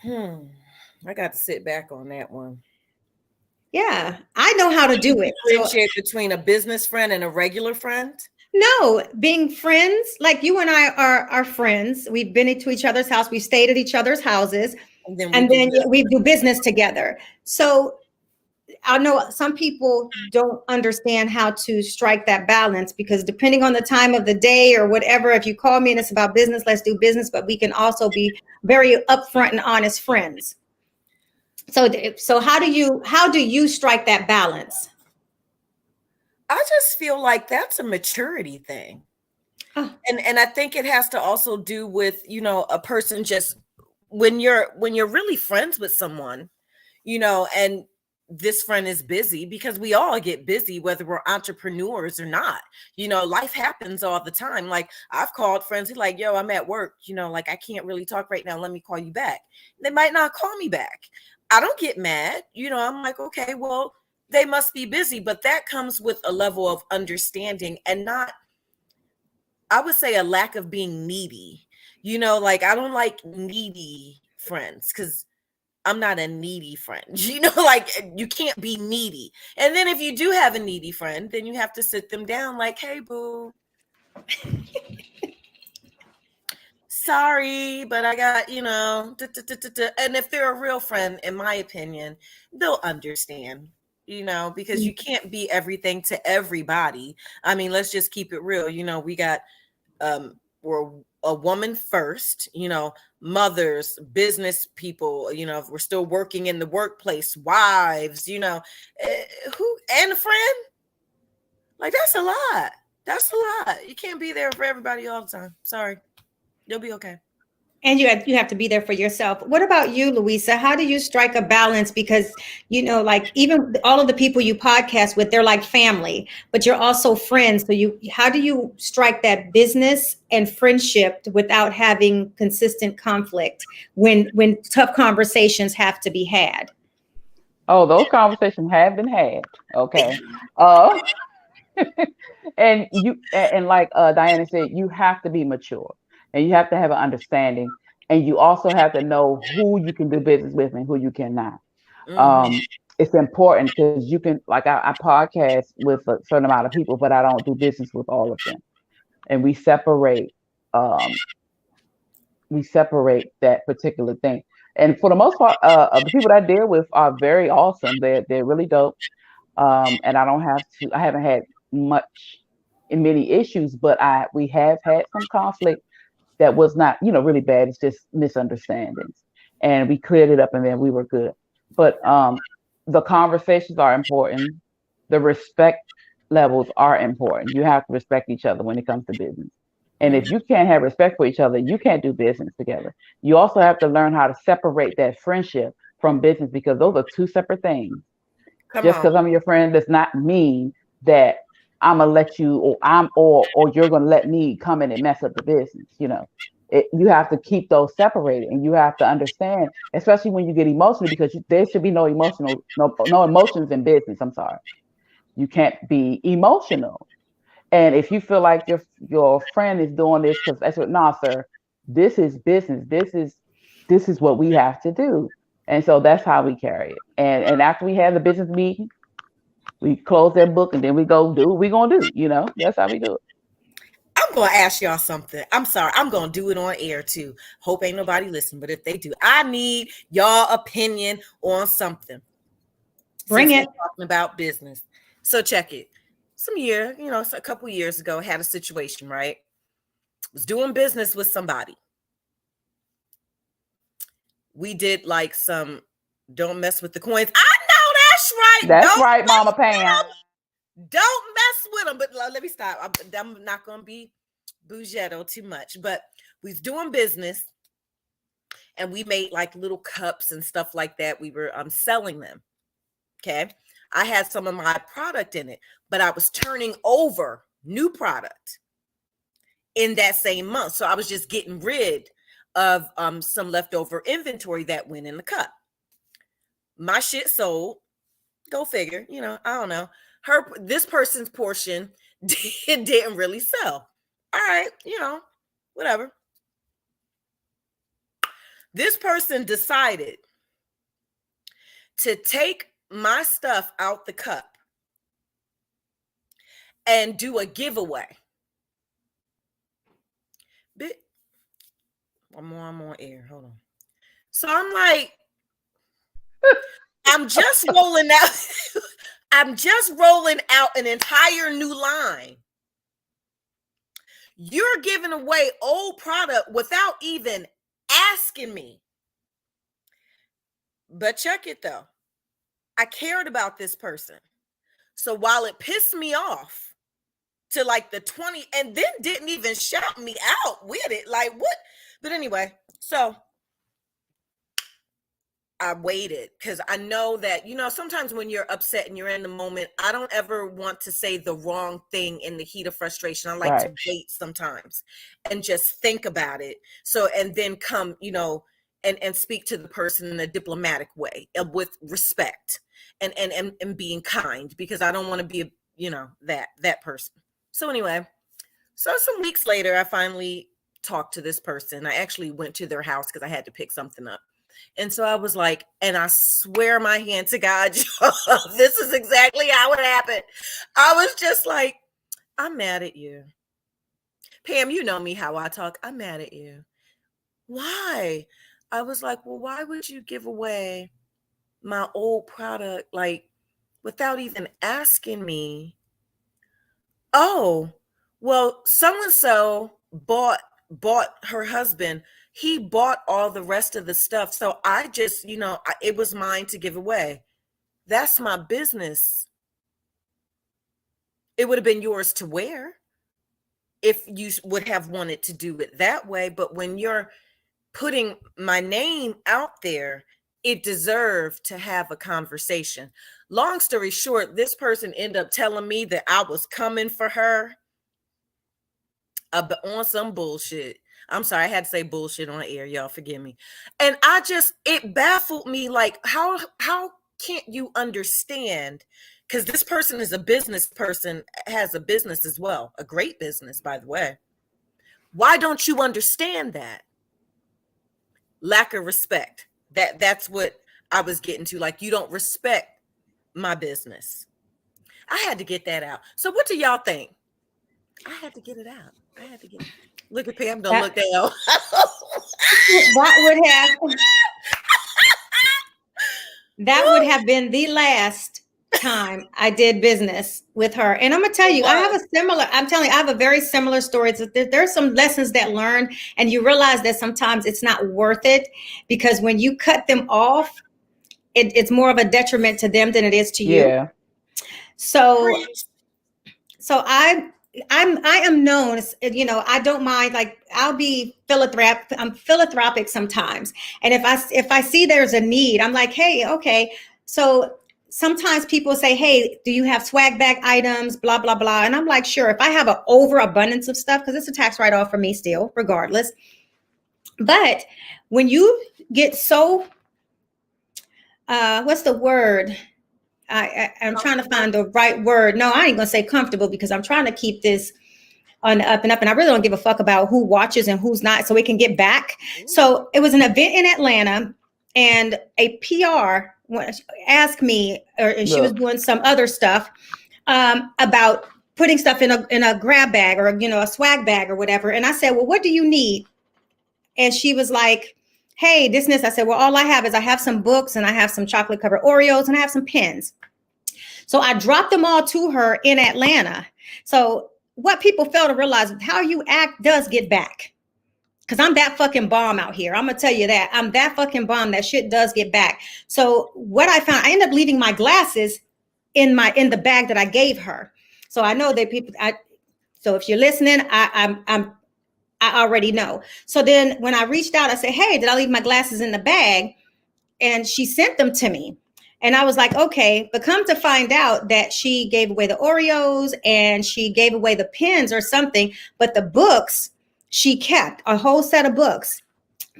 I got to sit back on that one. Yeah, I know how to do it. Differentiate between a business friend and a regular friend? No, being friends, like you and I are friends. We've been into each other's house. We've stayed at each other's houses. And then we do business together. So I know some people don't understand how to strike that balance because depending on the time of the day or whatever, if you call me and it's about business, let's do business. But we can also be very upfront and honest friends. So how do you strike that balance? I just feel like that's a maturity thing. And I think it has to also do with, a person just when you're really friends with someone, and this friend is busy because we all get busy, whether we're entrepreneurs or not, life happens all the time. Like I've called friends who like, yo, I'm at work, like I can't really talk right now. Let me call you back. They might not call me back. I don't get mad. I'm like, okay, well, they must be busy, but that comes with a level of understanding and not, I would say, a lack of being needy. Like I don't like needy friends because I'm not a needy friend. Like you can't be needy. And then if you do have a needy friend, then you have to sit them down like, hey, boo. Sorry, but I got, and if they're a real friend, in my opinion, they'll understand, because you can't be everything to everybody. I mean, let's just keep it real. We got, we're a woman first, mothers, business people, if we're still working in the workplace, wives, who, and a friend. Like, that's a lot. That's a lot. You can't be there for everybody all the time. Sorry. You'll be okay. And you have to be there for yourself. What about you, Louisa? How do you strike a balance? Because, like even all of the people you podcast with, they're like family, but you're also friends. So how do you strike that business and friendship without having consistent conflict when tough conversations have to be had? Oh, those conversations have been had. Okay. And like Diana said, you have to be mature. And you have to have an understanding, and you also have to know who you can do business with and who you cannot. It's important because you can, like I podcast with a certain amount of people, but I don't do business with all of them. and we separate that particular thing. And for the most part, the people that I deal with are very awesome. They're really dope. And I haven't had many issues, but we have had some conflict that was not, really bad. It's just misunderstandings, and we cleared it up, and then we were good. But the conversations are important. The respect levels are important. You have to respect each other when it comes to business. And if you can't have respect for each other, you can't do business together. You also have to learn how to separate that friendship from business, because those are two separate things. Just because I'm your friend does not mean that I'm gonna let you, or you're gonna let me come in and mess up the business. You have to keep those separated, and you have to understand, especially when you get emotional, because there should be no emotions in business. I'm sorry, you can't be emotional. And if you feel like your friend is doing this because that's what, nah, sir, this is business. This is what we have to do. And so that's how we carry it. And after we have the business meeting, we close that book, and then we go do what we're gonna do. That's how we do it. I'm going to ask y'all something. I'm sorry. I'm going to do it on air too. Hope ain't nobody listening, but if they do, I need y'all opinion on something. Bring it. Talking about business. So check it. A couple years ago, I had a situation, right? Was doing business with somebody. We did like some don't mess with the coins. I know that's right. That's right, Mama Pam. Don't mess with them. But let me stop. I'm not going to be bougetto too much. But we was doing business, and we made like little cups and stuff like that. We were selling them. Okay. I had some of my product in it, but I was turning over new product in that same month. So I was just getting rid of some leftover inventory that went in the cup. My shit sold. Go figure. I don't know. This person's portion didn't really sell. All right, whatever. This person decided to take my stuff out the cup and do a giveaway. I'm on air. Hold on. So I'm like, I'm just rolling out an entire new line. You're giving away old product without even asking me. But check it though. I cared about this person. So while it pissed me off to like the 20, and then didn't even shout me out with it, like what? But anyway, so I waited because I know that, sometimes when you're upset and you're in the moment, I don't ever want to say the wrong thing in the heat of frustration. I like to wait sometimes and just think about it. So, and then come, and speak to the person in a diplomatic way with respect and being kind, because I don't want to be, that person. So anyway, so some weeks later, I finally talked to this person. I actually went to their house because I had to pick something up. And so I was like, and I swear my hand to God, this is exactly how it happened. I was just like, I'm mad at you. Pam, you know me, how I talk. I'm mad at you. Why? I was like, well, why would you give away my old product, like, without even asking me? Oh, well, so-and-so bought her husband. He bought all the rest of the stuff. So I just, it was mine to give away. That's my business. It would have been yours to wear if you would have wanted to do it that way. But when you're putting my name out there, it deserved to have a conversation. Long story short, this person ended up telling me that I was coming for her on some bullshit. I'm sorry, I had to say bullshit on air. Y'all forgive me. And it baffled me. Like, how can't you understand? Because this person is a business person, has a business as well. A great business, by the way. Why don't you understand that? Lack of respect. That's what I was getting to. Like, you don't respect my business. I had to get that out. So what do y'all think? I had to get it out. Look at Pam, don't That- look down. That would have been the last time I did business with her. And I'm gonna tell you, I have a very similar story. There's some lessons that learn, and you realize that sometimes it's not worth it, because when you cut them off, it's more of a detriment to them than it is to you. Yeah. So I am known, I don't mind, like, I'll be I'm philanthropic sometimes. And if I see there's a need, I'm like, hey, okay. So sometimes people say, hey, do you have swag bag items, blah, blah, blah. And I'm like, sure. If I have an overabundance of stuff, because it's a tax write-off for me still, regardless. But when you get so, what's the word? I'm trying to find the right word. No, I ain't gonna say comfortable, because I'm trying to keep this on the up and up, and I really don't give a fuck about who watches and who's not, so we can get back. So it was an event in Atlanta, and a PR asked me, or she was doing some other stuff about putting stuff in a grab bag, or a swag bag or whatever. And I said, well, what do you need? And she was like, hey, this and this. I said, well, all I have some books, and I have some chocolate covered Oreos, and I have some pens. So I dropped them all to her in Atlanta. So what people fail to realize, how you act does get back. Because I'm that fucking bomb out here. I'm going to tell you that. I'm that fucking bomb. That shit does get back. So what I found, I ended up leaving my glasses in the bag that I gave her. So I know that so if you're listening, I already know. So then when I reached out, I said, hey, did I leave my glasses in the bag? And she sent them to me. And I was like, okay, but come to find out that she gave away the Oreos and she gave away the pens or something, but the books, she kept a whole set of books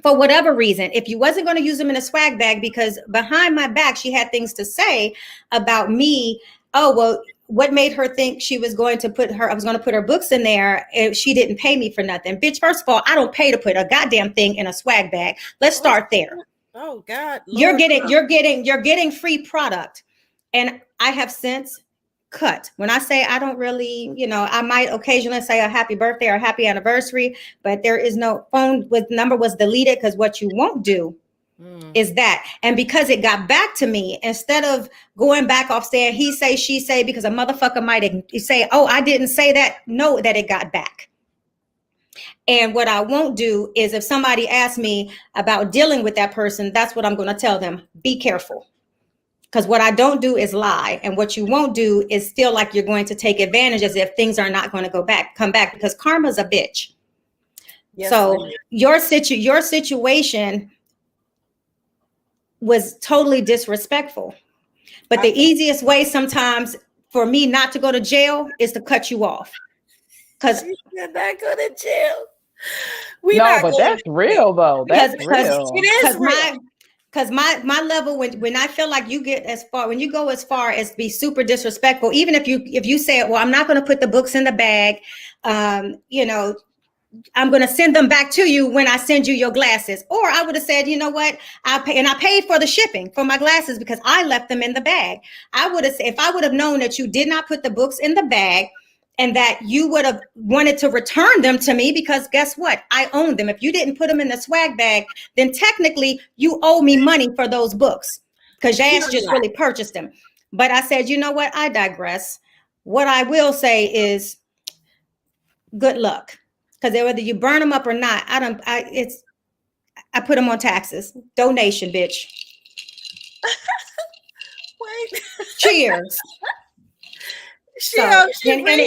for whatever reason. If you wasn't going to use them in a swag bag, because behind my back, she had things to say about me. Oh, well, what made her think I was going to put her books in there if she didn't pay me for nothing? Bitch, first of all, I don't pay to put a goddamn thing in a swag bag. Let's start there. Oh God, Lord, you're getting free product. And I have since cut. When I say I don't really, I might occasionally say a happy birthday or a happy anniversary, but there is no phone with number was deleted, because what you won't do is that. And because it got back to me, instead of going back off saying he say, she say, because a motherfucker might say, oh, I didn't say that. Know that it got back. And what I won't do is, if somebody asks me about dealing with that person, that's what I'm going to tell them. Be careful. Because what I don't do is lie. And what you won't do is feel like you're going to take advantage as if things are not going to come back, because karma's a bitch. Yes, so your situation was totally disrespectful. But the easiest way sometimes for me not to go to jail is to cut you off. Because you're not go to jail. That's real though. That's real. It is real. Because my level, when I feel like when you go as far as be super disrespectful, even if you say, well, I'm not going to put the books in the bag, I'm going to send them back to you when I send you your glasses. Or I would have said, you know what, I paid for the shipping for my glasses because I left them in the bag. If I would have known that you did not put the books in the bag, and that you would have wanted to return them to me, because guess what? I own them. If you didn't put them in the swag bag, then technically you owe me money for those books, because Yash just really purchased them. But I said, you know what? I digress. What I will say is good luck, because whether you burn them up or not, I put them on taxes. Donation, bitch. Wait. Cheers. So for real,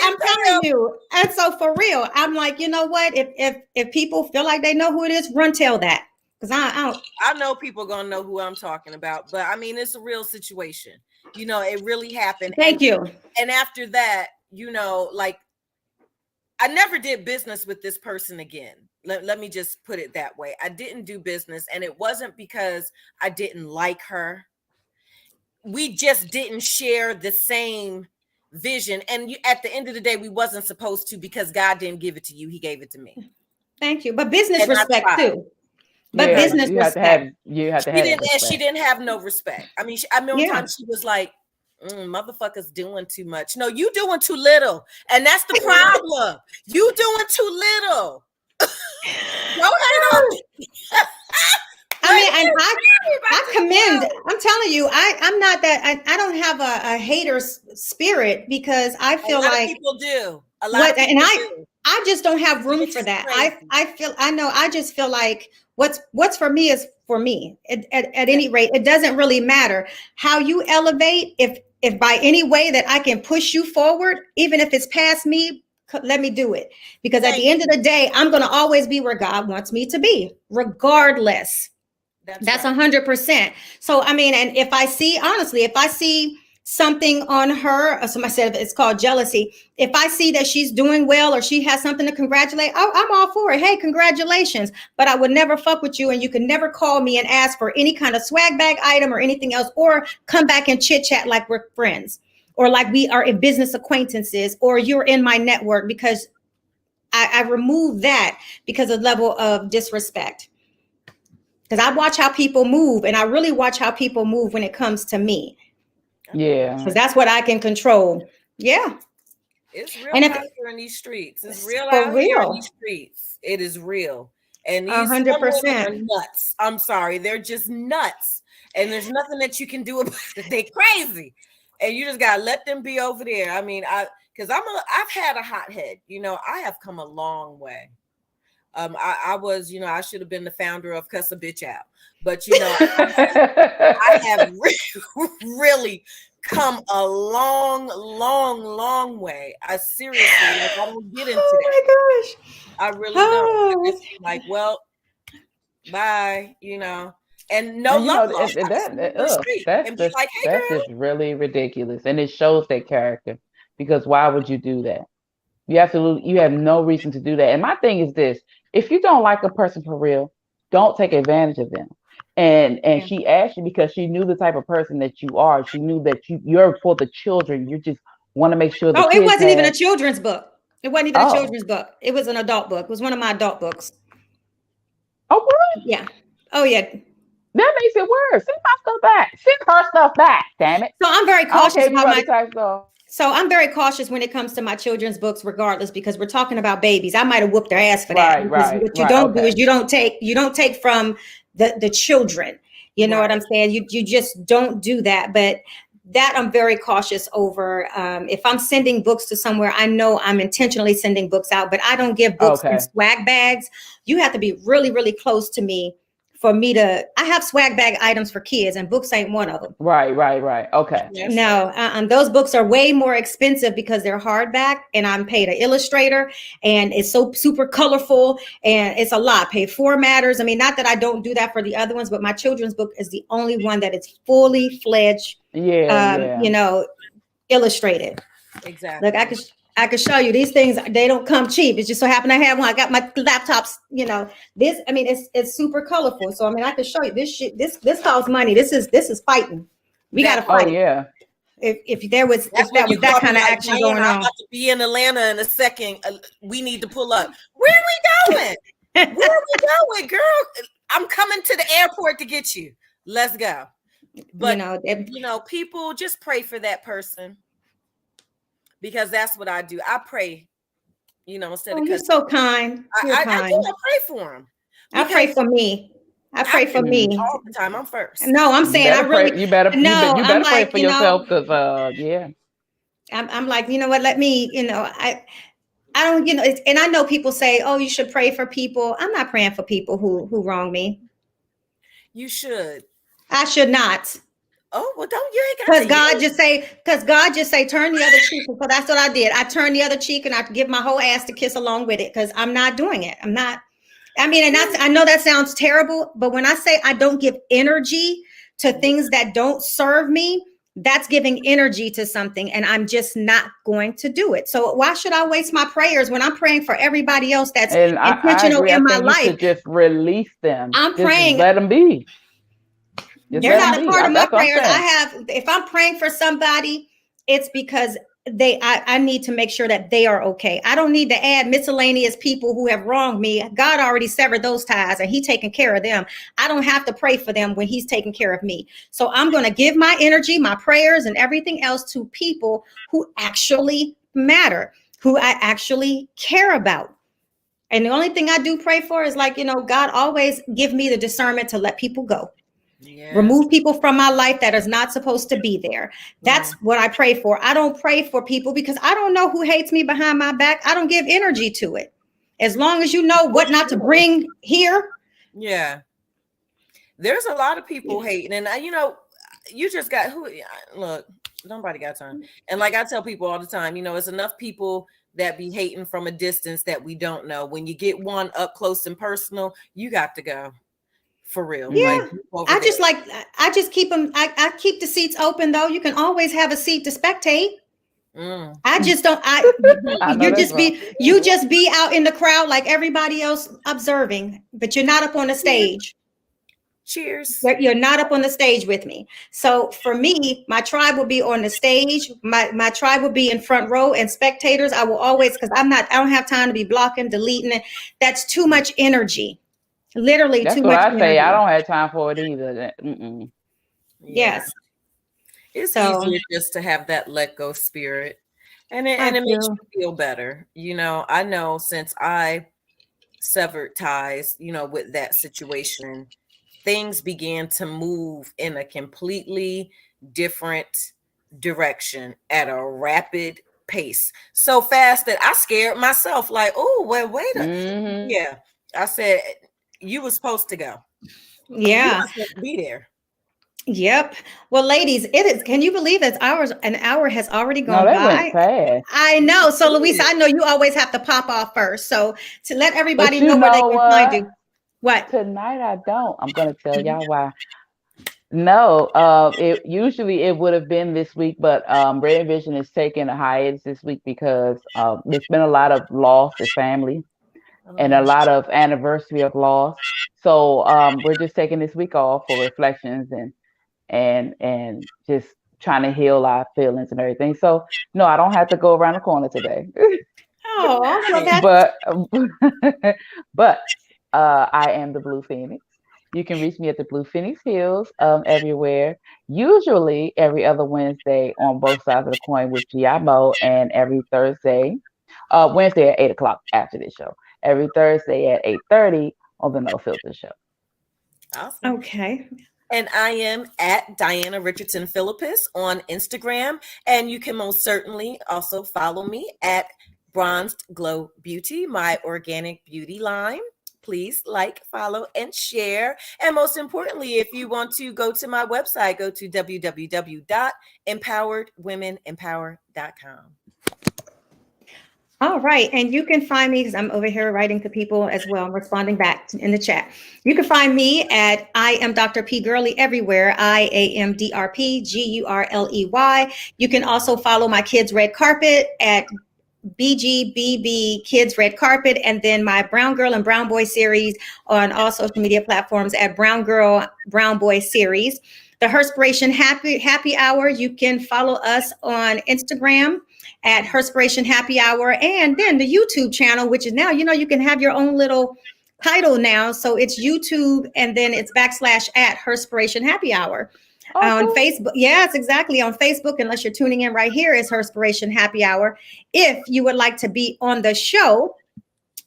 I'm telling you. And so for real, I'm like, you know what? If people feel like they know who it is, run tell that, because I know people gonna know who I'm talking about. But I mean, it's a real situation. It really happened. Thank you. And after that, like, I never did business with this person again. Let me just put it that way. I didn't do business, and it wasn't because I didn't like her. We just didn't share the same vision. And at the end of the day, we wasn't supposed to, because God didn't give it to you. He gave it to me. Thank you. But business respect too. But you have to have respect. She didn't have no respect. I mean, I remember one time she was like, Motherfuckers doing too much. No, you doing too little. And that's the problem. You doing too little. Don't hate on me. I mean, and I commend, I'm telling you, I'm not that, I don't have a hater's spirit, because I feel like people do. A lot of people do. I just don't have room for that. I just feel like what's for me is for me. At any rate, it doesn't really matter how you elevate. If by any way that I can push you forward, even if it's past me, let me do it. Because at the end of the day, I'm going to always be where God wants me to be, regardless. That's 100%. So, I mean, and if I see something on her, somebody said it's called jealousy. If I see that she's doing well or she has something to congratulate, I'm all for it. Hey, congratulations. But I would never fuck with you, and you can never call me and ask for any kind of swag bag item or anything else, or come back and chit chat like we're friends, or like we are business acquaintances, or you're in my network, because I remove that because of level of disrespect. Because I watch how people move, and I really watch how people move when it comes to me. Yeah. Because that's what I can control. Yeah. It's real out here in these streets. It's real out here in these streets. It is real. And these 100% are nuts. I'm sorry. They're just nuts. And there's nothing that you can do about it. They're crazy. And you just got to let them be over there. I mean, because I've had a hothead. You know, I have come a long way. I was, you know, I should have been the founder of Cuss a Bitch Out, but you know, I have really come a long way. I seriously, like, I don't get into that. Oh my gosh, I really don't. It's like, well, bye, you know, and no love lost. That's just really ridiculous, and it shows their character. Because why would you do that? You have no reason to do that. And my thing is this: if you don't like a person for real, don't take advantage of them. And she asked you because she knew the type of person that you are. She knew that you're for the children. You just want to make sure. It wasn't even a children's book. It wasn't even a children's book. It was an adult book. It was one of my adult books. Oh, really? Yeah. Oh, yeah. That makes it worse. Send my stuff back. Send her stuff back. Damn it. So I'm very cautious about my. So I'm very cautious when it comes to my children's books, regardless, because we're talking about babies. I might have whooped their ass for that. What you don't do is you don't take from the children. You know what I'm saying? You just don't do that. But that I'm very cautious over. If I'm sending books to somewhere, I know I'm intentionally sending books out, but I don't give books in swag bags. You have to be really, really close to me for me to. I have swag bag items for kids, and books ain't one of them. Right. Okay. No, those books are way more expensive because they're hardback, and I'm paid an illustrator, and it's so super colorful, and it's a lot. Pay formatters. I mean, not that I don't do that for the other ones, but my children's book is the only one that is fully fledged. You know, illustrated. Exactly. Look, I could show you these things. They don't come cheap. It just so happened I have one. I got my laptops, you know, this, I mean, it's super colorful. So, I mean, I could show you this shit. This costs money. This is fighting. We got to fight. Oh, yeah. If there was that kind of action going on. I'm about to be in Atlanta in a second. We need to pull up. Where are we going? Where are we going, girl? I'm coming to the airport to get you. Let's go. But, you know, people just pray for that person. Because that's what I do. I pray, you know, instead of. You're so kind. I pray for him. I pray for me. I pray for me all the time. I'm first. No, I'm saying you better pray for yourself, because I'm like, you know what? Let me, you know, I don't, you know, and I know people say, oh, you should pray for people. I'm not praying for people who wrong me. You should. I should not. Oh, well, you ain't got because God just say turn the other cheek. So that's what I did. I turned the other cheek, and I give my whole ass to kiss along with it, because I'm not doing it. I'm not. I mean, and I know that sounds terrible, but when I say I don't give energy to things that don't serve me, that's giving energy to something, and I'm just not going to do it. So why should I waste my prayers when I'm praying for everybody else that's intentional in my life? You should just release them. I'm praying. Let them be. They're not a part of my prayers. If I'm praying for somebody, it's because I need to make sure that they are okay. I don't need to add miscellaneous people who have wronged me. God already severed those ties and He's taking care of them. I don't have to pray for them when He's taking care of me. So I'm going to give my energy, my prayers, and everything else to people who actually matter, who I actually care about. And the only thing I do pray for is, like, God always give me the discernment to let people go. Yes. Remove people from my life that is not supposed to be there. That's what I pray for. I don't pray for people because I don't know who hates me behind my back. I don't give energy to it. As long as you know what not to bring here. Yeah. There's a lot of people hating. And, you just got look, nobody got time. And like I tell people all the time, it's enough people that be hating from a distance that we don't know. When you get one up close and personal, you got to go. For real. Yeah. I just keep them. I keep the seats open, though. You can always have a seat to spectate. I just don't. You just be out in the crowd like everybody else observing, but you're not up on the stage. Cheers. You're not up on the stage with me. So for me, my tribe will be on the stage. My tribe will be in front row, and spectators, I will always, because I don't have time to be blocking, deleting it. That's too much energy. Literally that's too what much I energy. say. I don't have time for it either. Mm-mm. Yes. It's easier just to have that let go spirit. And it makes you feel better. I know since I severed ties, with that situation, things began to move in a completely different direction at a rapid pace. So fast that I scared myself, like, oh, well, wait a yeah. I said, you were supposed to go. Yeah. You were supposed to be there. Yep. Well, ladies, it is. Can you believe that an hour has already gone by? Went fast. I know. So, Louisa, I know you always have to pop off first. So, to let everybody know where they can find you. What? Tonight I don't. I'm going to tell y'all why. No, it would have been this week, but Red Vision is taking a hiatus this week because there's been a lot of loss of family and a lot of anniversary of loss. So we're just taking this week off for reflections and just trying to heal our feelings and everything. So no, I don't have to go around the corner today. Oh, well, but I am the Blue Phoenix. You can reach me at the Blue Phoenix Hills everywhere. Usually every other Wednesday on both sides of the coin with GMO, and every Thursday, Wednesday at 8:00 after this show. Every Thursday at 8:30 on the No Filter Show. Awesome. Okay. And I am at Diana Richardson Philippus on Instagram. And you can most certainly also follow me at Bronzed Glow Beauty, my organic beauty line. Please like, follow, and share. And most importantly, if you want to go to my website, go to www.empoweredwomenempower.com. All right. And you can find me, because I'm over here writing to people as well. I'm responding back in the chat. You can find me at I am Dr. P Gurley everywhere. IAMDRP GURLEY. You can also follow my kids' red carpet at BGBB Kids Red Carpet, and then my Brown Girl and Brown Boy series on all social media platforms at Brown Girl, Brown Boy series. The Herspiration Happy Hour, you can follow us on Instagram at Herspiration Happy Hour, and then the YouTube channel, which is now, you can have your own little title now. So it's YouTube, and then it's / at Herspiration Happy Hour. On Facebook. Yes, exactly. On Facebook, unless you're tuning in right here, is Herspiration Happy Hour. If you would like to be on the show,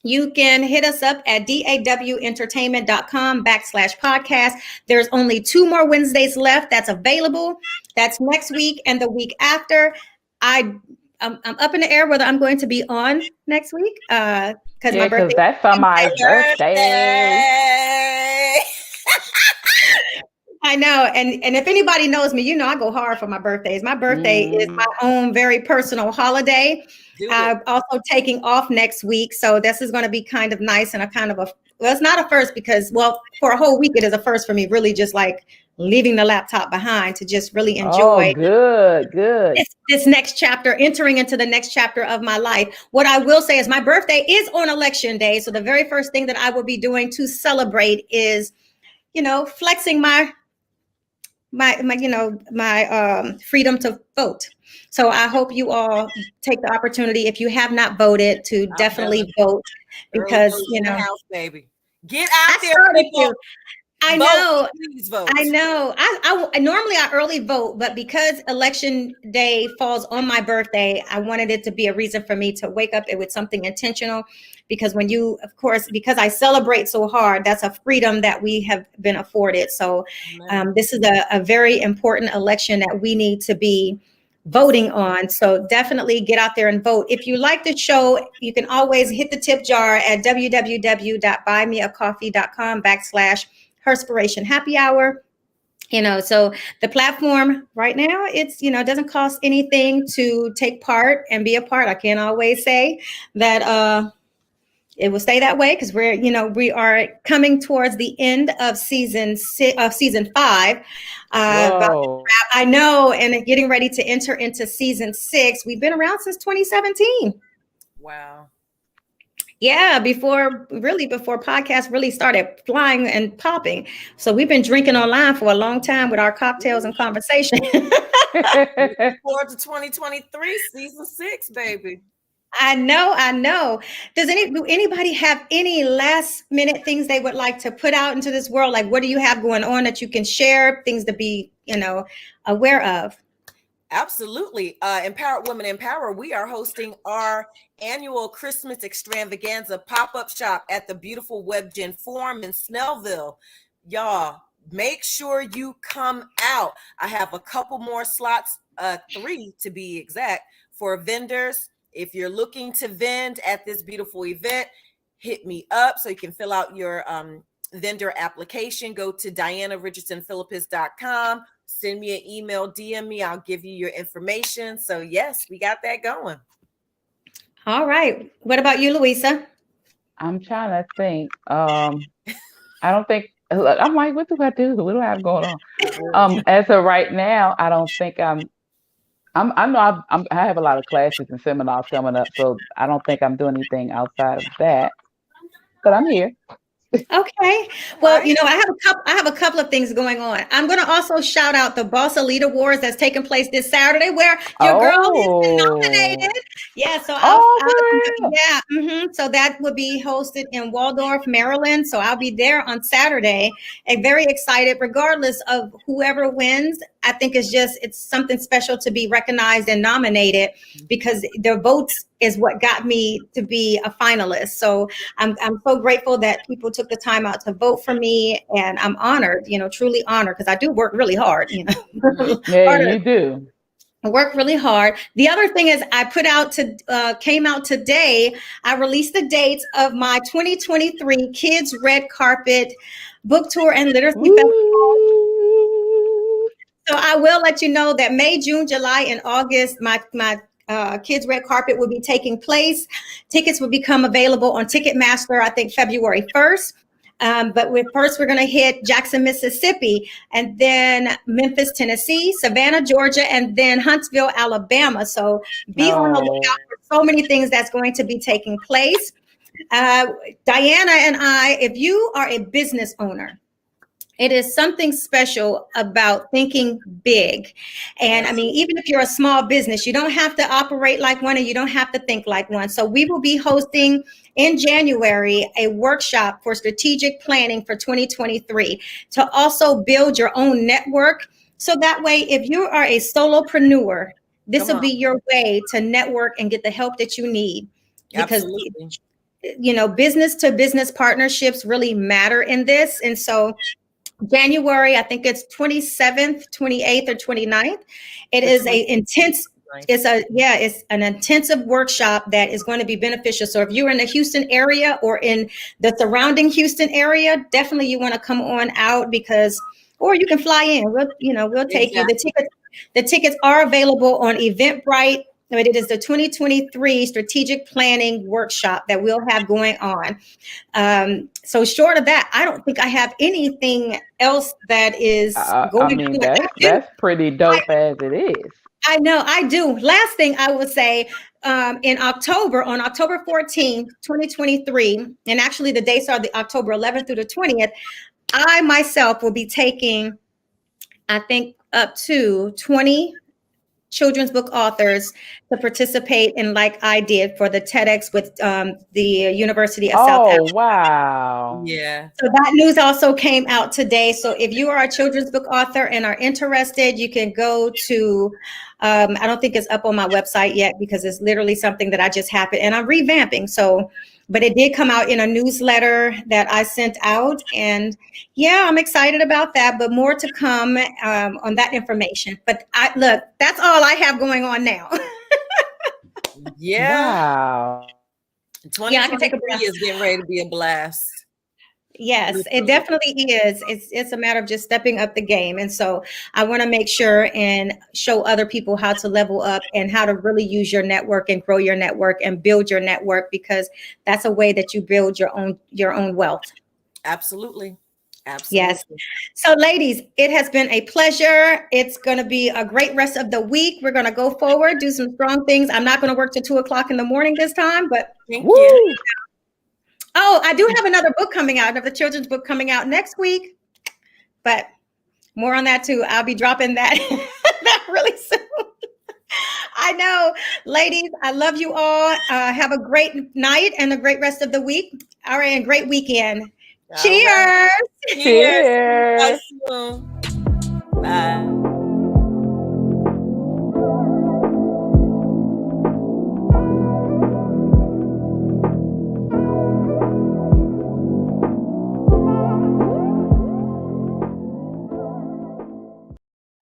you can hit us up at dawentertainment.com / podcast. There's only 2 more Wednesdays left that's available. That's next week and the week after. I'm up in the air whether I'm going to be on next week. Because my birthday. That's on my birthday. I know. And if anybody knows me, I go hard for my birthdays. My birthday is my own very personal holiday. I'm also taking off next week. So this is going to be kind of nice and it's not a first because, for a whole week, it is a first for me, really just like leaving the laptop behind to just really enjoy. Oh, good. This next chapter, entering into the next chapter of my life. What I will say is my birthday is on election day. So the very first thing that I will be doing to celebrate is, flexing my freedom to vote. So I hope you all take the opportunity, if you have not voted, to definitely vote, because, vote you in the know, house, baby. Get out I there, started people. to. I Vote. know. Please vote. I know. I normally I early vote, but because election day falls on my birthday, I wanted it to be a reason for me to wake up with something intentional. Because when you, of course, because I celebrate so hard, that's a freedom that we have been afforded. So this is a very important election that we need to be voting on. So definitely get out there and vote. If you like the show, you can always hit the tip jar at www.buymeacoffee.com/Herspiration Happy Hour. You know, so the platform right now, it's, you know, it doesn't cost anything to take part and be a part. I can't always say that it will stay that way, because we're, you know, we are coming towards the end of season 5. I know, and getting ready to enter into season 6. We've been around since 2017. Wow. Yeah, before podcasts really started flying and popping. So we've been drinking online for a long time with our cocktails and conversation. Looking forward to 2023, season 6, baby. I know. Do anybody have any last minute things they would like to put out into this world? Like, what do you have going on that you can share, things to be, you know, aware of? Absolutely. Empowered Women Empower. We are hosting our annual Christmas extravaganza pop-up shop at the beautiful WebGen Forum in Snellville. Y'all, make sure you come out. I have a couple more slots, 3 to be exact, for vendors. If you're looking to vend at this beautiful event, hit me up so you can fill out your vendor application. Go to dianarichardsonphilippus.com. Send me an email, DM me. I'll give you your information. So yes, we got that going. All right. What about you, Louisa? I'm trying to think. I don't think. Look, I'm like, what do I do? What do I have going on? As of right now, I don't think I have a lot of classes and seminars coming up, so I don't think I'm doing anything outside of that. But I'm here. Okay. Well, you know, I have a couple of things going on. I'm going to also shout out the Boss Elite Awards that's taking place this Saturday, where your girl has been nominated. Yeah. So So that would be hosted in Waldorf, Maryland. So I'll be there on Saturday, and very excited. Regardless of whoever wins, I think it's something special to be recognized and nominated, because the votes is what got me to be a finalist. So I'm so grateful that people took the time out to vote for me, and I'm honored, you know, truly honored, because I do work really hard, you know. Yeah, you do. I work really hard. The other thing is, I came out today. I released the dates of my 2023 Kids Red Carpet Book Tour and Literacy Festival. So I will let you know that May, June, July, and August, my Kids Red Carpet will be taking place. Tickets will become available on Ticketmaster, I think February 1st. But we're going to hit Jackson, Mississippi, and then Memphis, Tennessee, Savannah, Georgia, and then Huntsville, Alabama. So be on the lookout for so many things that's going to be taking place. Diana and I, if you are a business owner, it is something special about thinking big. And I mean, even if you're a small business, you don't have to operate like one, and you don't have to think like one. So we will be hosting in January a workshop for strategic planning for 2023 to also build your own network. So that way, if you are a solopreneur, this will be your way to network and get the help that you need. Because, you know, business to business partnerships really matter in this. And so January, I think it's 27th, 28th, or 29th. It is it's an intensive workshop that is going to be beneficial. So if you're in the Houston area or in the surrounding Houston area, definitely you want to come on out, or you can fly in. We'll take you. The tickets are available on Eventbrite. But it is the 2023 strategic planning workshop that we'll have going on. So short of that, I don't think I have anything else that is going on. That's pretty dope as it is. I know, I do. Last thing I would say, on October 14th, 2023, and actually the dates are the October 11th through the 20th, I myself will be taking, I think, up to 20 children's book authors to participate in, like I did for the TEDx with the University of South Africa. Oh, wow. Yeah. So that news also came out today. So if you are a children's book author and are interested, you can go to, I don't think it's up on my website yet because it's literally something that I just happened and I'm revamping. So, but it did come out in a newsletter that I sent out. And yeah, I'm excited about that, but more to come on that information. But look, that's all I have going on now. Yeah. Wow. 2023 I can take a breath. is getting ready to be a blast. Yes, it definitely is. It's a matter of just stepping up the game. And so I want to make sure and show other people how to level up and how to really use your network and grow your network and build your network, because that's a way that you build your own wealth. Absolutely. Absolutely. Yes. So ladies, it has been a pleasure. It's going to be a great rest of the week. We're going to go forward, do some strong things. I'm not going to work till 2:00 in the morning this time, but thank you. Oh, I do have another book coming out, another children's book coming out next week, but more on that too. I'll be dropping that, that really soon. I know, ladies, I love you all. Have a great night and a great rest of the week. All right, and great weekend. Cheers. Right. Cheers. Bye.